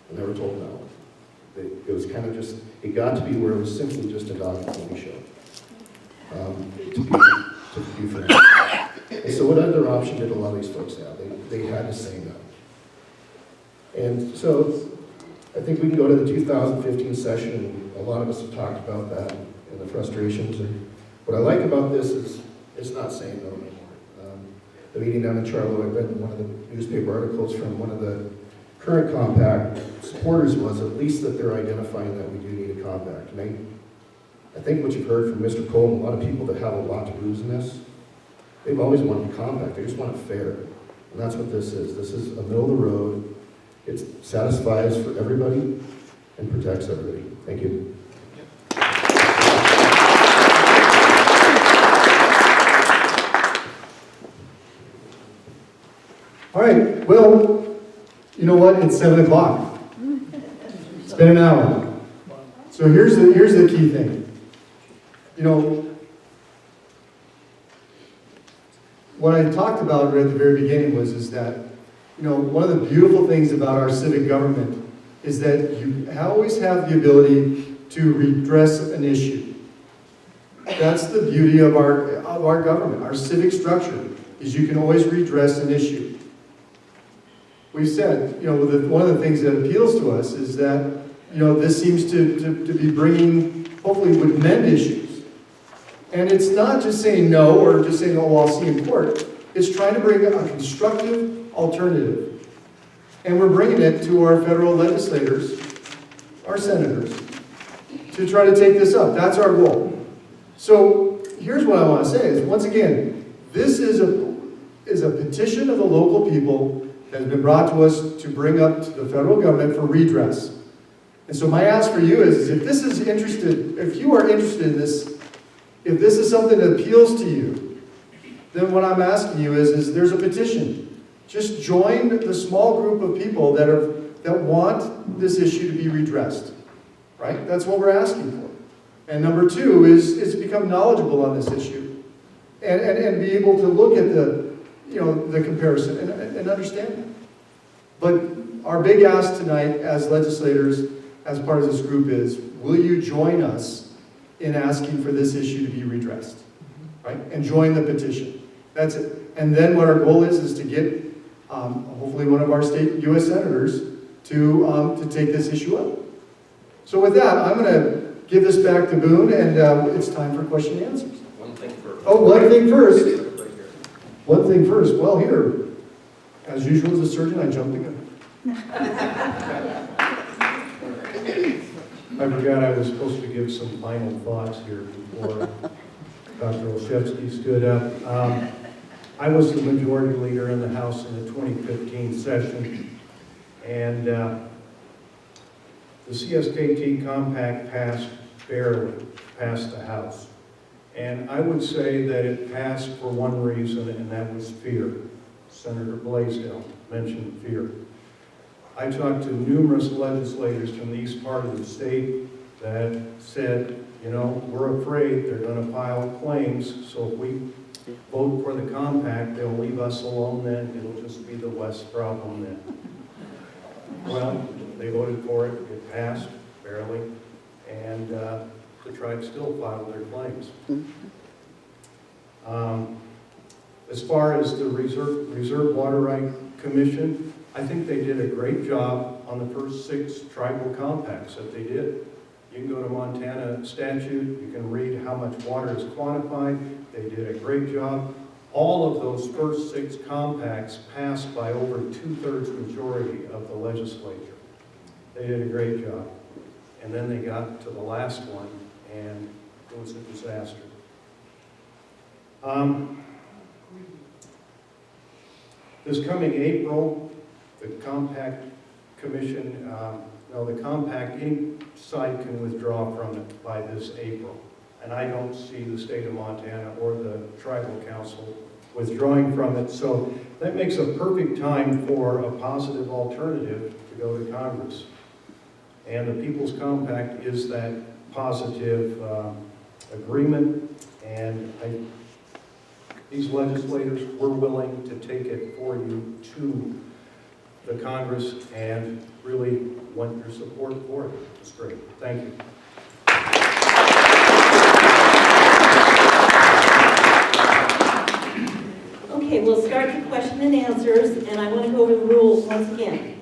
and they were told no. It was kind of just, it got to be where it was simply just a dog and pony show. To be frank. And so what other option did a lot of these folks have? They had to say no. And so I think we can go to the 2015 session, and a lot of us have talked about that and the frustrations. And what I like about this is it's not saying no anymore. The meeting down in Charlotte, I read one of the newspaper articles from one of the current compact supporters was at least that they're identifying that we do need a compact. And I think what you've heard from Mr. Cole and a lot of people that have a lot to lose in this, they've always wanted a compact. They just want it fair. And that's what this is. This is a middle of the road. It satisfies for everybody and protects everybody. Thank you. All right, well, you know what? It's 7 o'clock. It's been an hour. So here's the key thing. You know, what I talked about right at the very beginning is that, you know, one of the beautiful things about our civic government is that you always have the ability to redress an issue. That's the beauty of our government, our civic structure, is you can always redress an issue. We've said, you know, one of the things that appeals to us is that, you know, this seems to be bringing, hopefully would mend issues. And it's not just saying no or just saying, oh, I'll see in court. It's trying to bring a constructive alternative. And we're bringing it to our federal legislators, our senators, to try to take this up. That's our goal. So here's what I want to say is, once again, this is a petition of the local people that has been brought to us to bring up to the federal government for redress. And so my ask for you is if you are interested in this, if this is something that appeals to you, then what I'm asking you is there's a petition. Just join the small group of people that want this issue to be redressed. Right? That's what we're asking for. And number two is to become knowledgeable on this issue and be able to look at the comparison and understand it. But our big ask tonight as legislators, as part of this group is, will you join us in asking for this issue to be redressed? Right? And join the petition. That's it. And then what our goal is to get hopefully one of our state U.S. senators to take this issue up. So with that, I'm going to give this back to Boone, and it's time for question and answers. One thing first. Oh, one thing first. One thing first. Well, here, as usual as a surgeon, I jumped the gun. I forgot I was supposed to give some final thoughts here before Dr. Olszewski stood up. I was the majority leader in the House in the 2015 session, and the CSKT compact barely passed the House. And I would say that it passed for one reason, and that was fear. Senator Blaisdell mentioned fear. I talked to numerous legislators from the east part of the state that said, we're afraid they're going to file claims, so if we vote for the compact, they'll leave us alone then, it'll just be the West problem then. Well, they voted for it, it passed, barely, and the tribe still filed their claims. As far as the Reserve Water Right Commission, I think they did a great job on the first 6 tribal compacts that they did. You can go to Montana statute, you can read how much water is quantified. They did a great job. All of those first 6 compacts passed by over 2/3 majority of the legislature. They did a great job. And then they got to the last one, and it was a disaster. This coming April, the Compact Commission, the Compact, any side can withdraw from it by this April. And I don't see the state of Montana or the Tribal Council withdrawing from it. So that makes a perfect time for a positive alternative to go to Congress. And the People's Compact is that positive agreement. And these legislators were willing to take it for you to the Congress and really want your support for it. It's great. Thank you. Okay, we'll start the question and answers, and I want to go over the rules once again.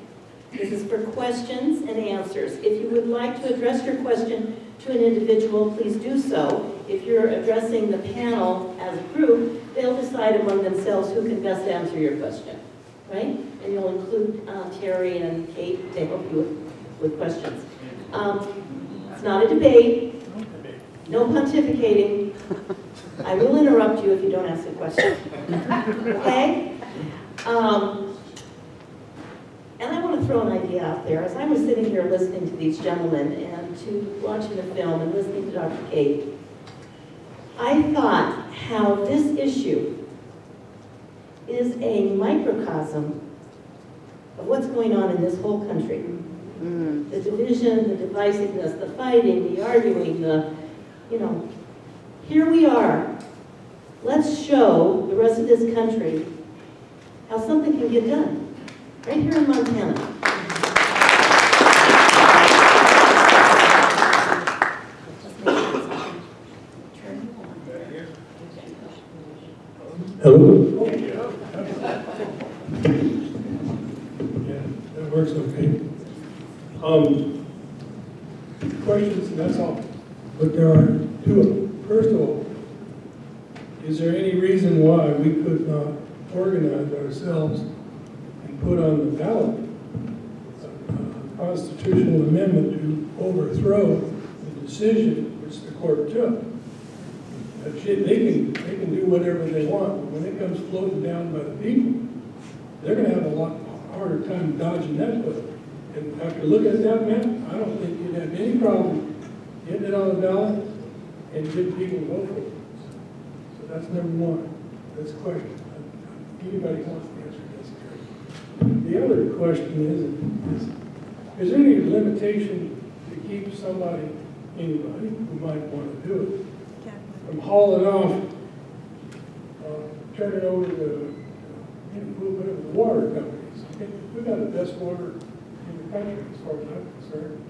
This is for questions and answers. If you would like to address your question to an individual, please do so. If you're addressing the panel as a group, they'll decide among themselves who can best answer your question, right? And you'll include Terry and Kate to help you with questions. It's not a debate, no pontificating. I will interrupt you if you don't ask a question, okay? And I want to throw an idea out there. As I was sitting here listening to these gentlemen and to watching the film and listening to Dr. Kate, I thought how this issue is a microcosm of what's going on in this whole country. The division, the divisiveness, the fighting, the arguing, here we are. Let's show the rest of this country how something can get done, right here in Montana. Hello? Yeah, that works okay. Questions, and that's all. But there are 2 of them. First of all, is there any reason why we could not organize ourselves and put on the ballot a constitutional amendment to overthrow the decision which the court took? They can do whatever they want, but when it comes floating down by the people, they're gonna have a lot harder time dodging that bullet. And after looking at that map, I don't think you'd have any problem getting it on the ballot and getting people to vote for it. So that's number one. That's a question. Anybody wants to answer this? The other question is there any limitation to keep somebody, anybody who might want to do it, from hauling off, turning over the water companies? We've got the best water in the country as far as I'm concerned.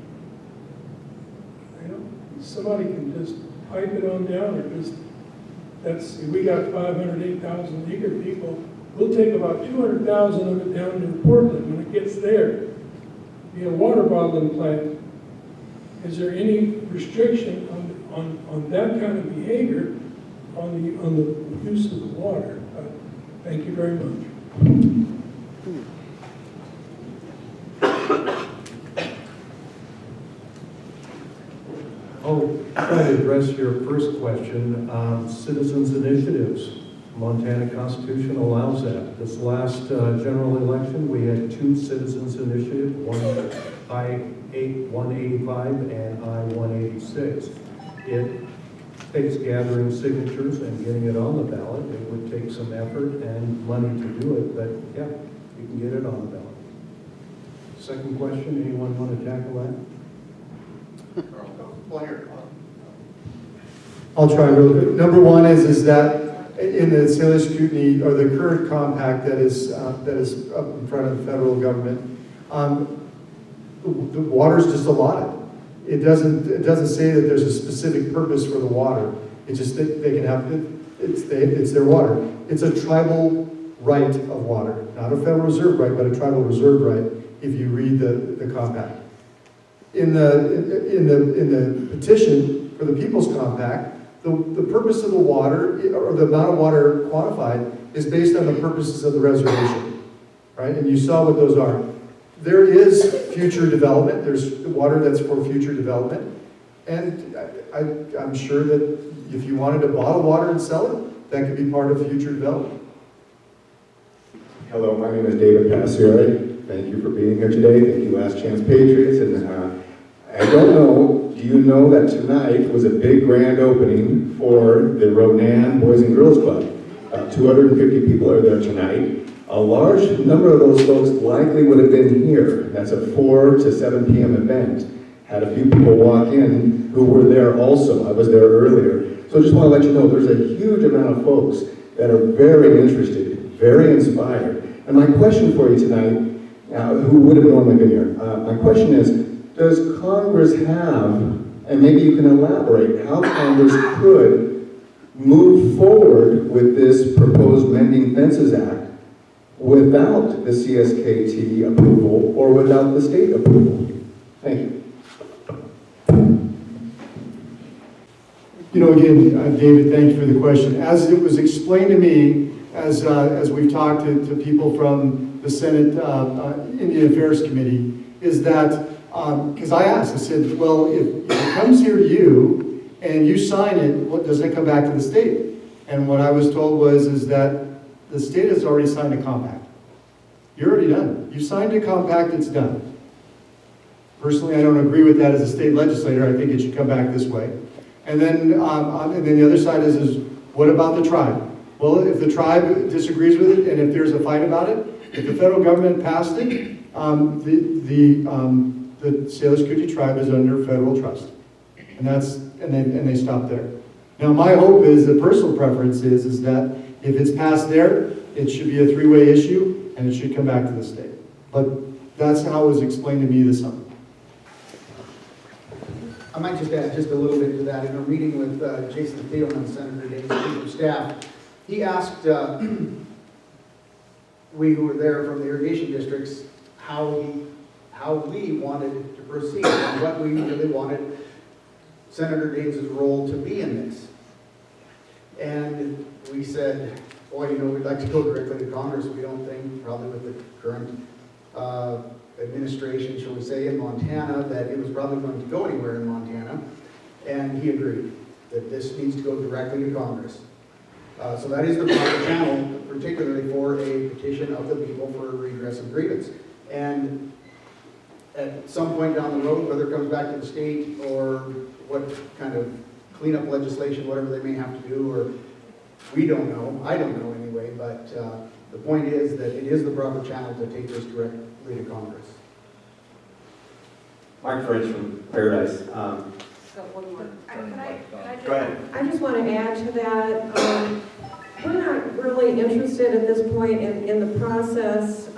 You know, somebody can just pipe it on down, or just, we got 508,000 acre people. We'll take about 200,000 of it down to Portland when it gets there. Be a water bottling plant. Is there any restriction on that kind of behavior on the use of the water? Thank you very much. I'll try to address your first question. Citizens initiatives. Montana Constitution allows that. This last general election, we had 2 citizens initiatives, one I-185 and I-186. It takes gathering signatures and getting it on the ballot. It would take some effort and money to do it, but yeah, you can get it on the ballot. Second question, anyone want to tackle that? I'll try real quick. Number one is that in the Salish Kootenai, or the current compact that is up in front of the federal government, the water's just allotted. It doesn't say that there's a specific purpose for the water. It's just that they can have it. It's their water. It's a tribal right of water, not a Federal Reserve right, but a tribal reserve right. If you read the compact, in the petition for the People's Compact, the purpose of the water, or the amount of water quantified, is based on the purposes of the reservation, right? And you saw what those are. There is future development. There's water that's for future development. And I'm sure that if you wanted to bottle water and sell it, that could be part of future development. Hello, my name is David Passieri. Thank you for being here today. Thank you, Last Chance Patriots. And I don't know, do you know that tonight was a big grand opening for the Ronan Boys and Girls Club? 250 people are there tonight. A large number of those folks likely would have been here. That's a 4 to 7 p.m. event. Had a few people walk in who were there also. I was there earlier. So I just want to let you know there's a huge amount of folks that are very interested, very inspired. And my question for you tonight, who would have normally been here, my question is, does Congress have, and maybe you can elaborate, how Congress could move forward with this proposed Mending Fences Act without the CSKT approval or without the state approval? Thank you. You know, again, David, thank you for the question. As it was explained to me, as we've talked to people from the Senate Indian Affairs Committee, is that, because I asked, I said, well, if it comes here to you and you sign it, what, doesn't it come back to the state? And what I was told is that the state has already signed a compact. You're already done. You signed a compact, it's done. Personally, I don't agree with that as a state legislator. I think it should come back this way. And then the other side is what about the tribe? Well, if the tribe disagrees with it, and if there's a fight about it, if the federal government passed it, the Salish Kootenai tribe is under federal trust, and they stop there. Now, my hope is, the personal preference is that if it's passed there, it should be a three-way issue, and it should come back to the state. But that's how it was explained to me this summer. I might just add just a little bit to that. In our meeting with Jason Thielman, Senator Davis, Chief of Staff, he asked we who were there from the irrigation districts how we wanted to proceed and what we really wanted Senator Davis's role to be in this. And we said, boy, you know, we'd like to go directly to Congress. We don't think, probably with the current administration, shall we say, in Montana, that it was probably going to go anywhere in Montana. And he agreed. that this needs to go directly to Congress. So that is the proper channel, particularly for a petition of the people for a redress of grievance. And at some point down the road, whether it comes back to the state or what kind of cleanup legislation, whatever they may have to do, or we don't know, I don't know anyway, but the point is that it is the proper channel to take this directly to Congress. Mark French from Paradise. Go ahead. I just want to add to that. We're not really interested at this point in the process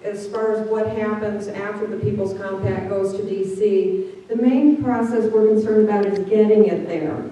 as far as what happens after the People's Compact goes to DC. The main process we're concerned about is getting it there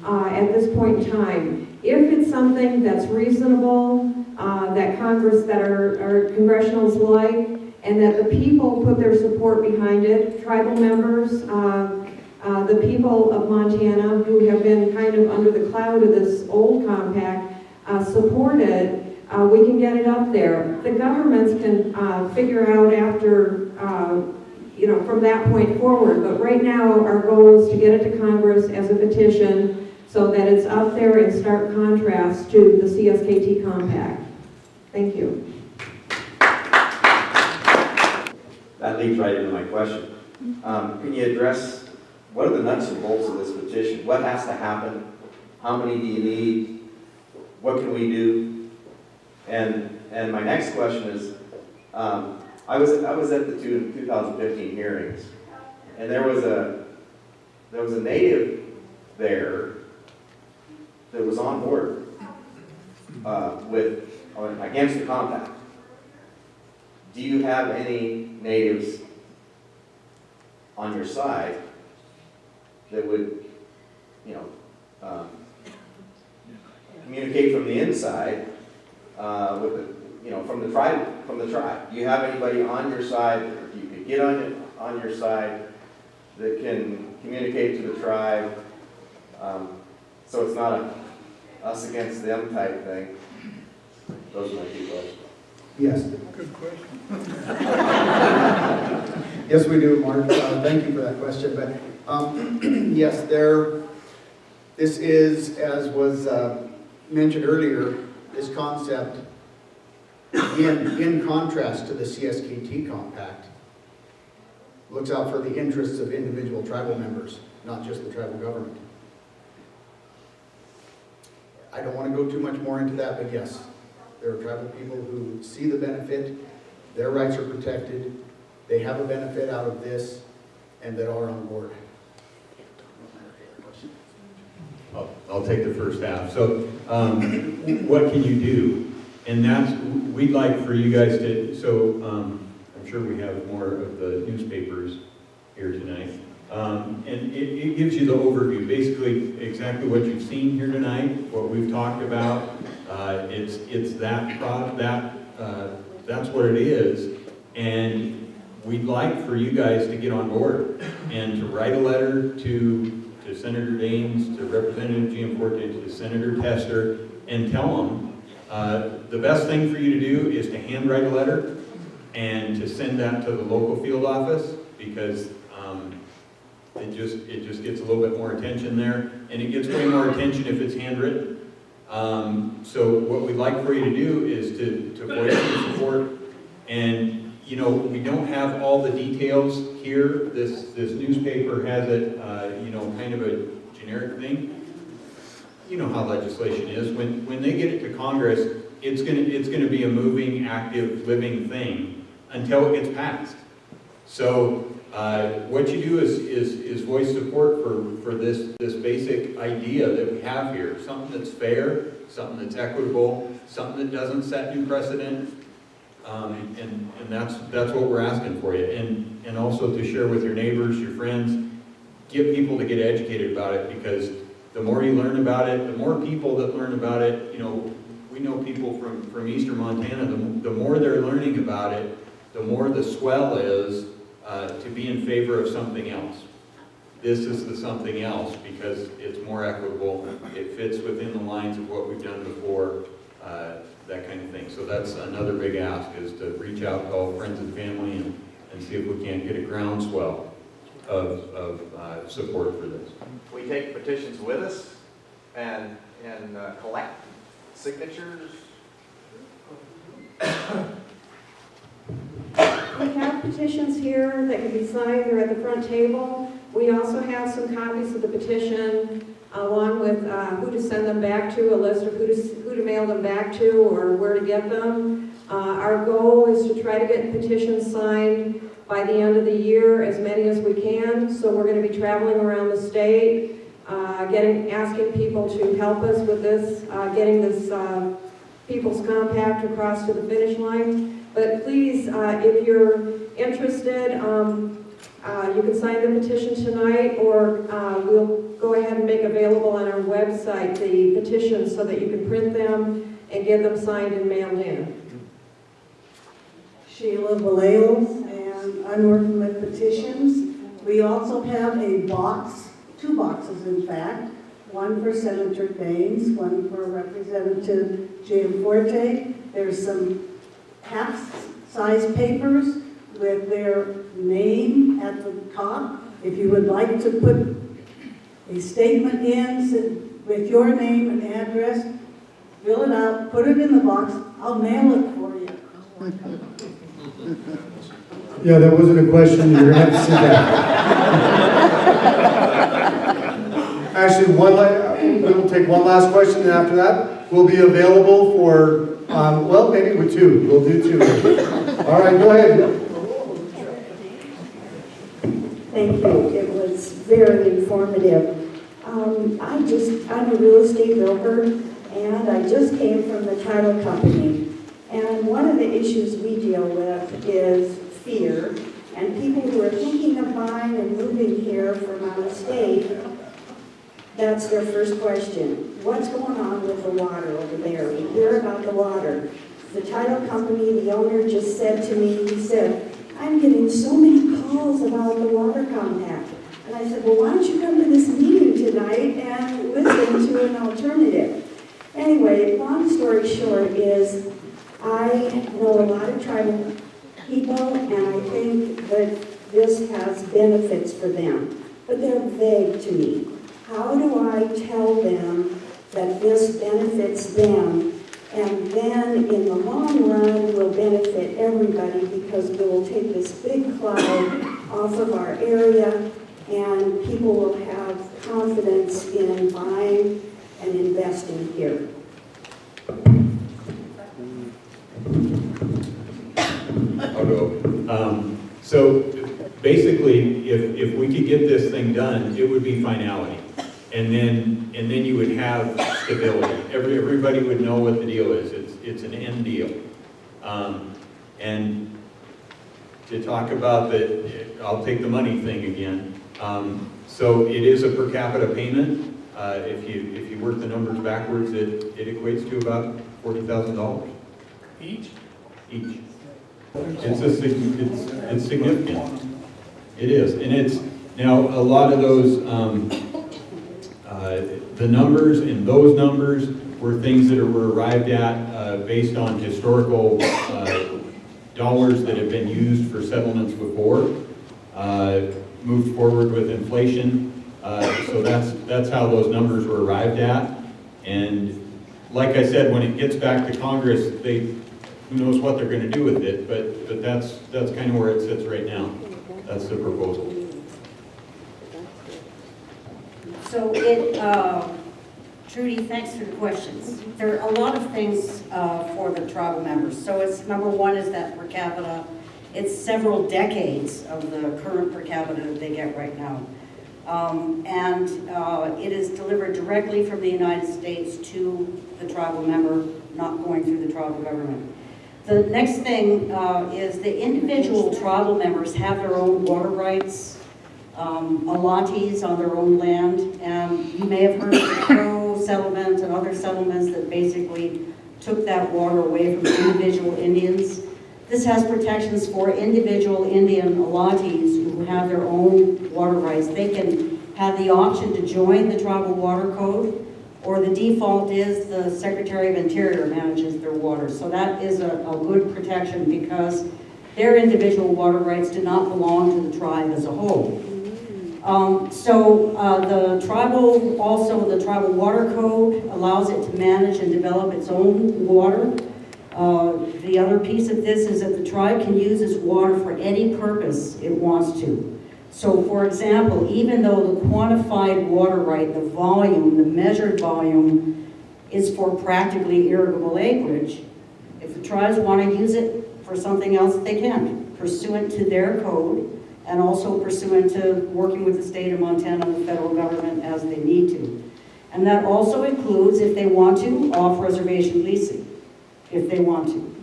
at this point in time. If it's something that's reasonable, that Congress, that our congressionals like, and that the people put their support behind it, tribal members, the people of Montana who have been kind of under the cloud of this old compact, support it, we can get it up there. The governments can figure out after, from that point forward, but right now our goal is to get it to Congress as a petition so that it's up there in stark contrast to the CSKT compact. Thank you. That leads right into my question. Can you address what are the nuts and bolts of this petition? What has to happen? How many do you need? What can we do? And my next question is, I was at the 2015 hearings, and there was a native there that was on board against the compact. Do you have any natives on your side that would, communicate from the inside from the tribe? Do you have anybody on your side, or you could get on your side that can communicate to the tribe, so it's not a us against them type thing? Those are my two questions. Yes. Good question. Yes, we do, Mark. Thank you for that question. But yes, this is, as was mentioned earlier, this concept, in contrast to the CSKT compact, looks out for the interests of individual tribal members, not just the tribal government. I don't want to go too much more into that, but yes, there are tribal people who see the benefit, their rights are protected, they have a benefit out of this, and that are on board. I'll take the first half. So what can you do? And that's, we'd like for you guys to, so I'm sure we have more of the newspapers here tonight. And it gives you the overview, basically exactly what you've seen here tonight, what we've talked about. It's that product, that's what it is. And we'd like for you guys to get on board and to write a letter to Senator Daines, to Representative Gianforte, to Senator Tester, and tell them the best thing for you to do is to handwrite a letter and to send that to the local field office, because it just gets a little bit more attention there, and it gets way more attention if it's handwritten. So what we'd like for you to do is to voice your support. And we don't have all the details here. This newspaper has it, kind of a generic thing. You know how legislation is. When they get it to Congress, it's gonna be a moving, active, living thing until it gets passed. So what you do is voice support for this basic idea that we have here. Something that's fair, something that's equitable, something that doesn't set new precedent. And that's what we're asking for you. And also to share with your neighbors, your friends, get people to get educated about it, because the more you learn about it, the more people that learn about it, we know people from eastern Montana, the more they're learning about it, the more the swell is to be in favor of something else. This is the something else because it's more equitable, it fits within the lines of what we've done before, that kind of thing. So that's another big ask, is to reach out to all friends and family and see if we can't get a groundswell. of support for this. We take petitions with us and collect signatures. We have petitions here that can be signed. They're at the front table. We also have some copies of the petition along with who to send them back to, a list of who to mail them back to or where to get them. Our goal is to try to get petitions signed by the end of the year, as many as we can. So we're going to be traveling around the state, asking people to help us with this, getting this People's Compact across to the finish line. But please, if you're interested, you can sign the petition tonight, or we'll go ahead and make available on our website the petitions so that you can print them and get them signed and mailed in. Sheila Vallejo, and I'm working with petitions. We also have a box, 2 boxes in fact, one for Senator Baines, one for Representative Gianforte. There's some half-size papers with their name at the top. If you would like to put a statement in with your name and address, fill it out, put it in the box, I'll mail it for you. Yeah, that wasn't a question, you're gonna have to sit down. Actually, we'll take one last question, and after that, we'll be available for, well, maybe with 2. We'll do 2. All right, go ahead. Thank you. It was very informative. I'm a real estate broker, and I just came from the title company. And one of the issues we deal with is fear. And people who are thinking of buying and moving here from out of state, that's their first question. What's going on with the water over there? We hear about the water. The title company, the owner just said to me, he said, I'm getting so many calls about the water compact. And I said, well, why don't you come to this meeting tonight and listen to an alternative? Anyway, long story short is I know a lot of tribal people, and I think that this has benefits for them. But they're vague to me. How do I tell them that this benefits them, and then in the long run will benefit everybody, because we will take this big cloud off of our area, and people will have confidence in buying and investing here. I'll go. So basically, if we could get this thing done, it would be finality. And then you would have stability. Everybody would know what the deal is. It's an end deal. And to talk about I'll take the money thing again. So it is a per capita payment. If you work the numbers backwards, it equates to about $40,000 Each? each. It's significant. It is, and it's now a lot of those. The numbers and those numbers were things that were arrived at based on historical dollars that have been used for settlements before, moved forward with inflation. So that's how those numbers were arrived at. And like I said, when it gets back to Congress, who knows what they're going to do with it, but that's kind of where it sits right now. That's the proposal. So Trudy, thanks for the questions. There are a lot of things for the tribal members. So it's number one is that per capita. It's several decades of the current per capita that they get right now. And it is delivered directly from the United States to the tribal member, not going through the tribal government. The next thing is the individual tribal members have their own water rights, allottees on their own land, and you may have heard of the Crow settlement and other settlements that basically took that water away from individual Indians. This has protections for individual Indian allottees who have their own water rights. They can have the option to join the tribal water code, or the default is the Secretary of Interior manages their water. So that is a good protection because their individual water rights do not belong to the tribe as a whole. The tribal, also the tribal water code allows it to manage and develop its own water. The other piece of this is that the tribe can use its water for any purpose it wants to. So for example, even though the quantified water right, the volume, the measured volume is for practically irrigable acreage, if the tribes want to use it for something else, they can, pursuant to their code and also pursuant to working with the state of Montana and the federal government as they need to. And that also includes, if they want to, off-reservation leasing, if they want to.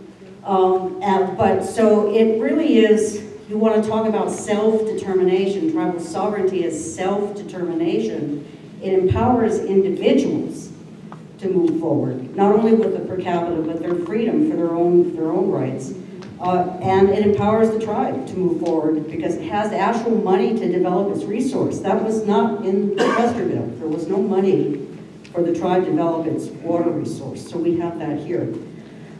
But so it really is, you want to talk about self-determination, tribal sovereignty is self-determination. It empowers individuals to move forward, not only with the per capita, but their freedom for their own rights. And it empowers the tribe to move forward because it has actual money to develop its resource. That was not in the Westerville. There was no money for the tribe to develop its water resource, so we have that here.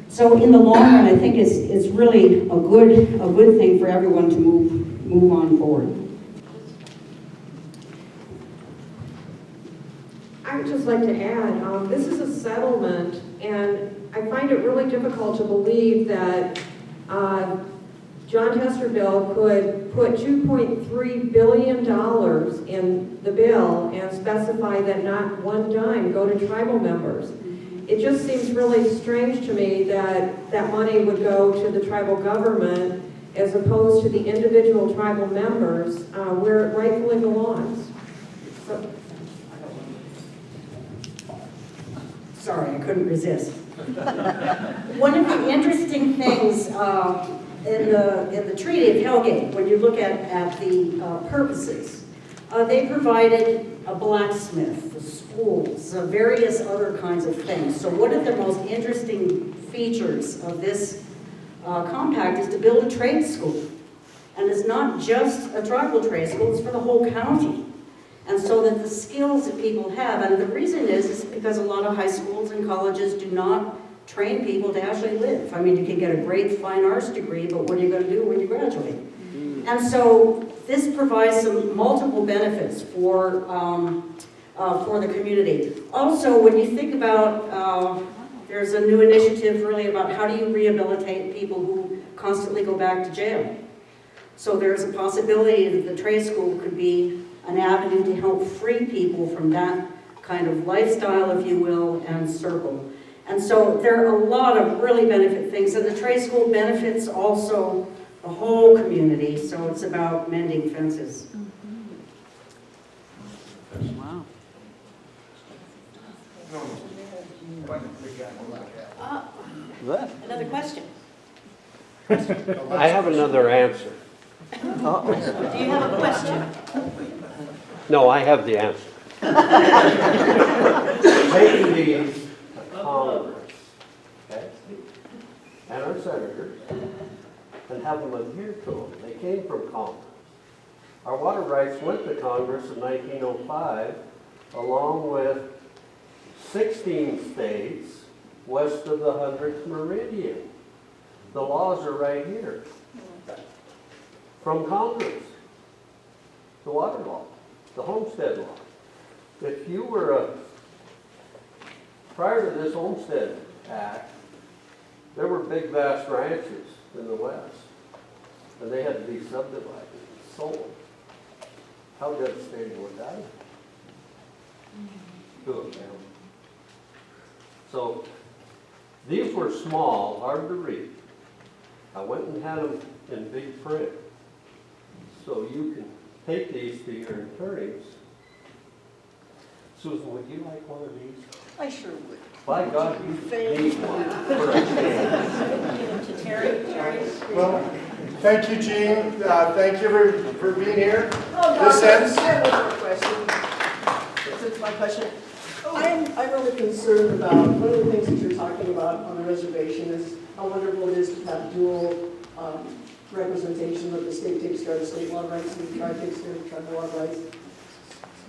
So in the long run, I think it's really a good thing for everyone to move on forward. I would just like to add, this is a settlement, and I find it really difficult to believe that John Testerville could put $2.3 billion in the bill and specify that not one dime go to tribal members. It just seems really strange to me that that money would go to the tribal government as opposed to the individual tribal members where it rightfully belongs. So, Sorry, I couldn't resist. One of the interesting things in the Treaty of Hellgate, when you look at the purposes, they provided a blacksmith, the schools, various other kinds of things. So one of the most interesting features of this compact is to build a trade school. And it's not just a tribal trade school, it's for the whole county. And so that the skills that people have, and the reason is because a lot of high schools and colleges do not train people to actually live. I mean, you can get a great fine arts degree, but what are you going to do when you graduate? And so this provides some multiple benefits for the community. Also, when you think about, there's a new initiative really about how do you rehabilitate people who constantly go back to jail. So there's a possibility that the trade school could be an avenue to help free people from that kind of lifestyle, if you will, and circle. And so there are a lot of really benefit things, and the trade school benefits also the whole community, so it's about mending fences. Wow. Another question? I have another answer. Do you have a question? No, I have the answer. Taking the Congress, okay, and our senators, and have them adhere to them. They came from Congress. Our water rights went to Congress in 1905, along with 16 states west of the 100th meridian. The laws are right here. From Congress. The water law, the homestead law. If you were prior to this Homestead Act, there were big vast ranches in the West, and they had to be subdivided and sold. How devastating would that have been to a family? So these were small, hard to read. I went and had them in big print. So you can take these to your attorneys. Susan, would you like one of these? I sure would. By God, you need one for a chance. To Terry. Well, thank you, Gene. Thank you for being here. Oh, This ends. I have one more question. Since my question, I'm really concerned about, one of the things that you're talking about on the reservation is how wonderful it is to have dual representation, that the state takes care of the state water rights and the tribe takes care of the tribal water rights.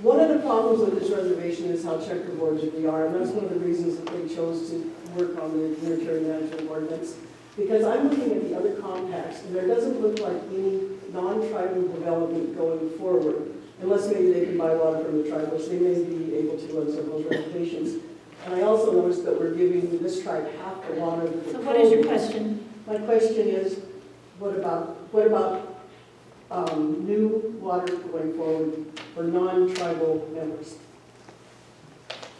One of the problems with this reservation is how checkerboarded we are, and that's one of the reasons that they chose to work on the military management ordinance. Because I'm looking at the other compacts, and there doesn't look like any non-tribal development going forward. unless maybe they can buy water from the tribe, which they may be able to on some of those reservations. And I also noticed that we're giving this tribe half the water. That So what is your question? My question is, what about new water going forward for non-tribal members?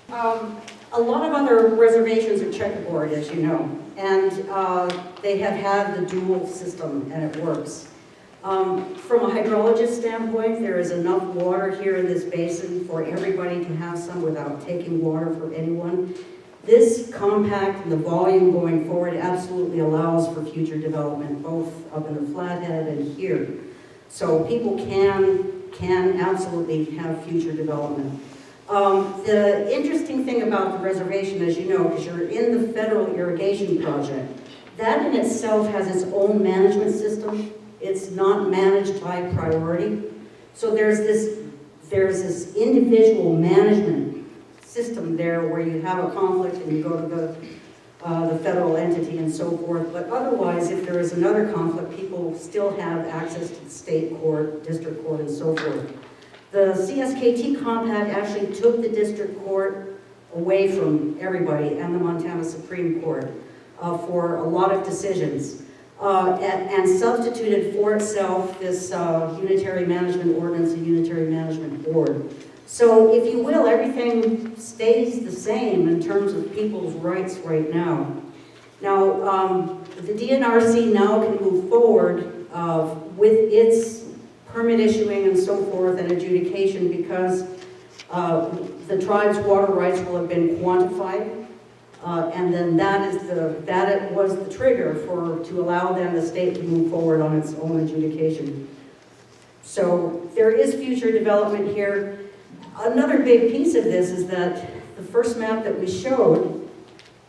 A lot of other reservations are checkerboard, as you know, and they have had the dual system, and it works. From a hydrologist standpoint, there is enough water here in this basin for everybody to have some without taking water for anyone. This compact and the volume going forward absolutely allows for future development, both up in the Flathead and here. So people can absolutely have future development. The interesting thing about the reservation, as you know, because you're in the federal irrigation project, that in itself has its own management system. It's not managed by priority. So there's this individual management system there where you have a conflict and you go to the federal entity and so forth. But otherwise, if there is another conflict, people still have access to the state court, district court, and so forth. The CSKT compact actually took the district court away from everybody and the Montana Supreme Court for a lot of decisions. And substituted for itself this unitary management ordinance and unitary management board. So if you will, everything stays the same in terms of people's rights right now. Now, the DNRC now can move forward with its permit issuing and so forth and adjudication because the tribe's water rights will have been quantified. And then that was the trigger to allow then the state to move forward on its own adjudication. So there is future development here. Another big piece of this is that the first map that we showed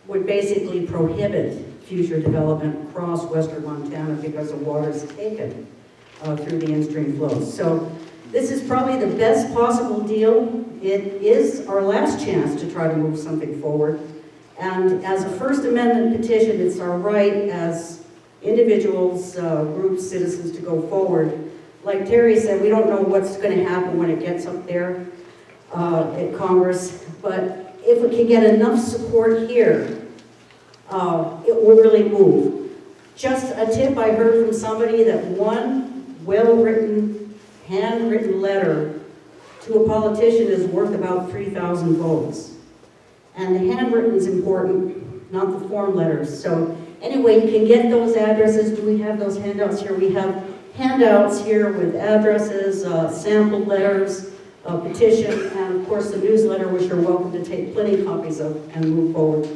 would basically prohibit future development across western Montana because the water is taken through the in-stream flows. So this is probably the best possible deal. It is our last chance to try to move something forward. And as a First Amendment petition, it's our right as individuals, groups, citizens to go forward. Like Terry said, we don't know what's going to happen when it gets up there at Congress, but if we can get enough support here, it will really move. Just a tip I heard from somebody that one well-written, handwritten letter to a politician is worth about 3,000 votes. And the handwritten is important, not the form letters. So anyway, you can get those addresses. Do we have those handouts here? We have handouts here with addresses, sample letters, a petition, and of course the newsletter, which you're welcome to take plenty of copies of and move forward.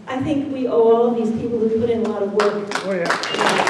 I think we owe all of these people who put in a lot of work. Oh, yeah.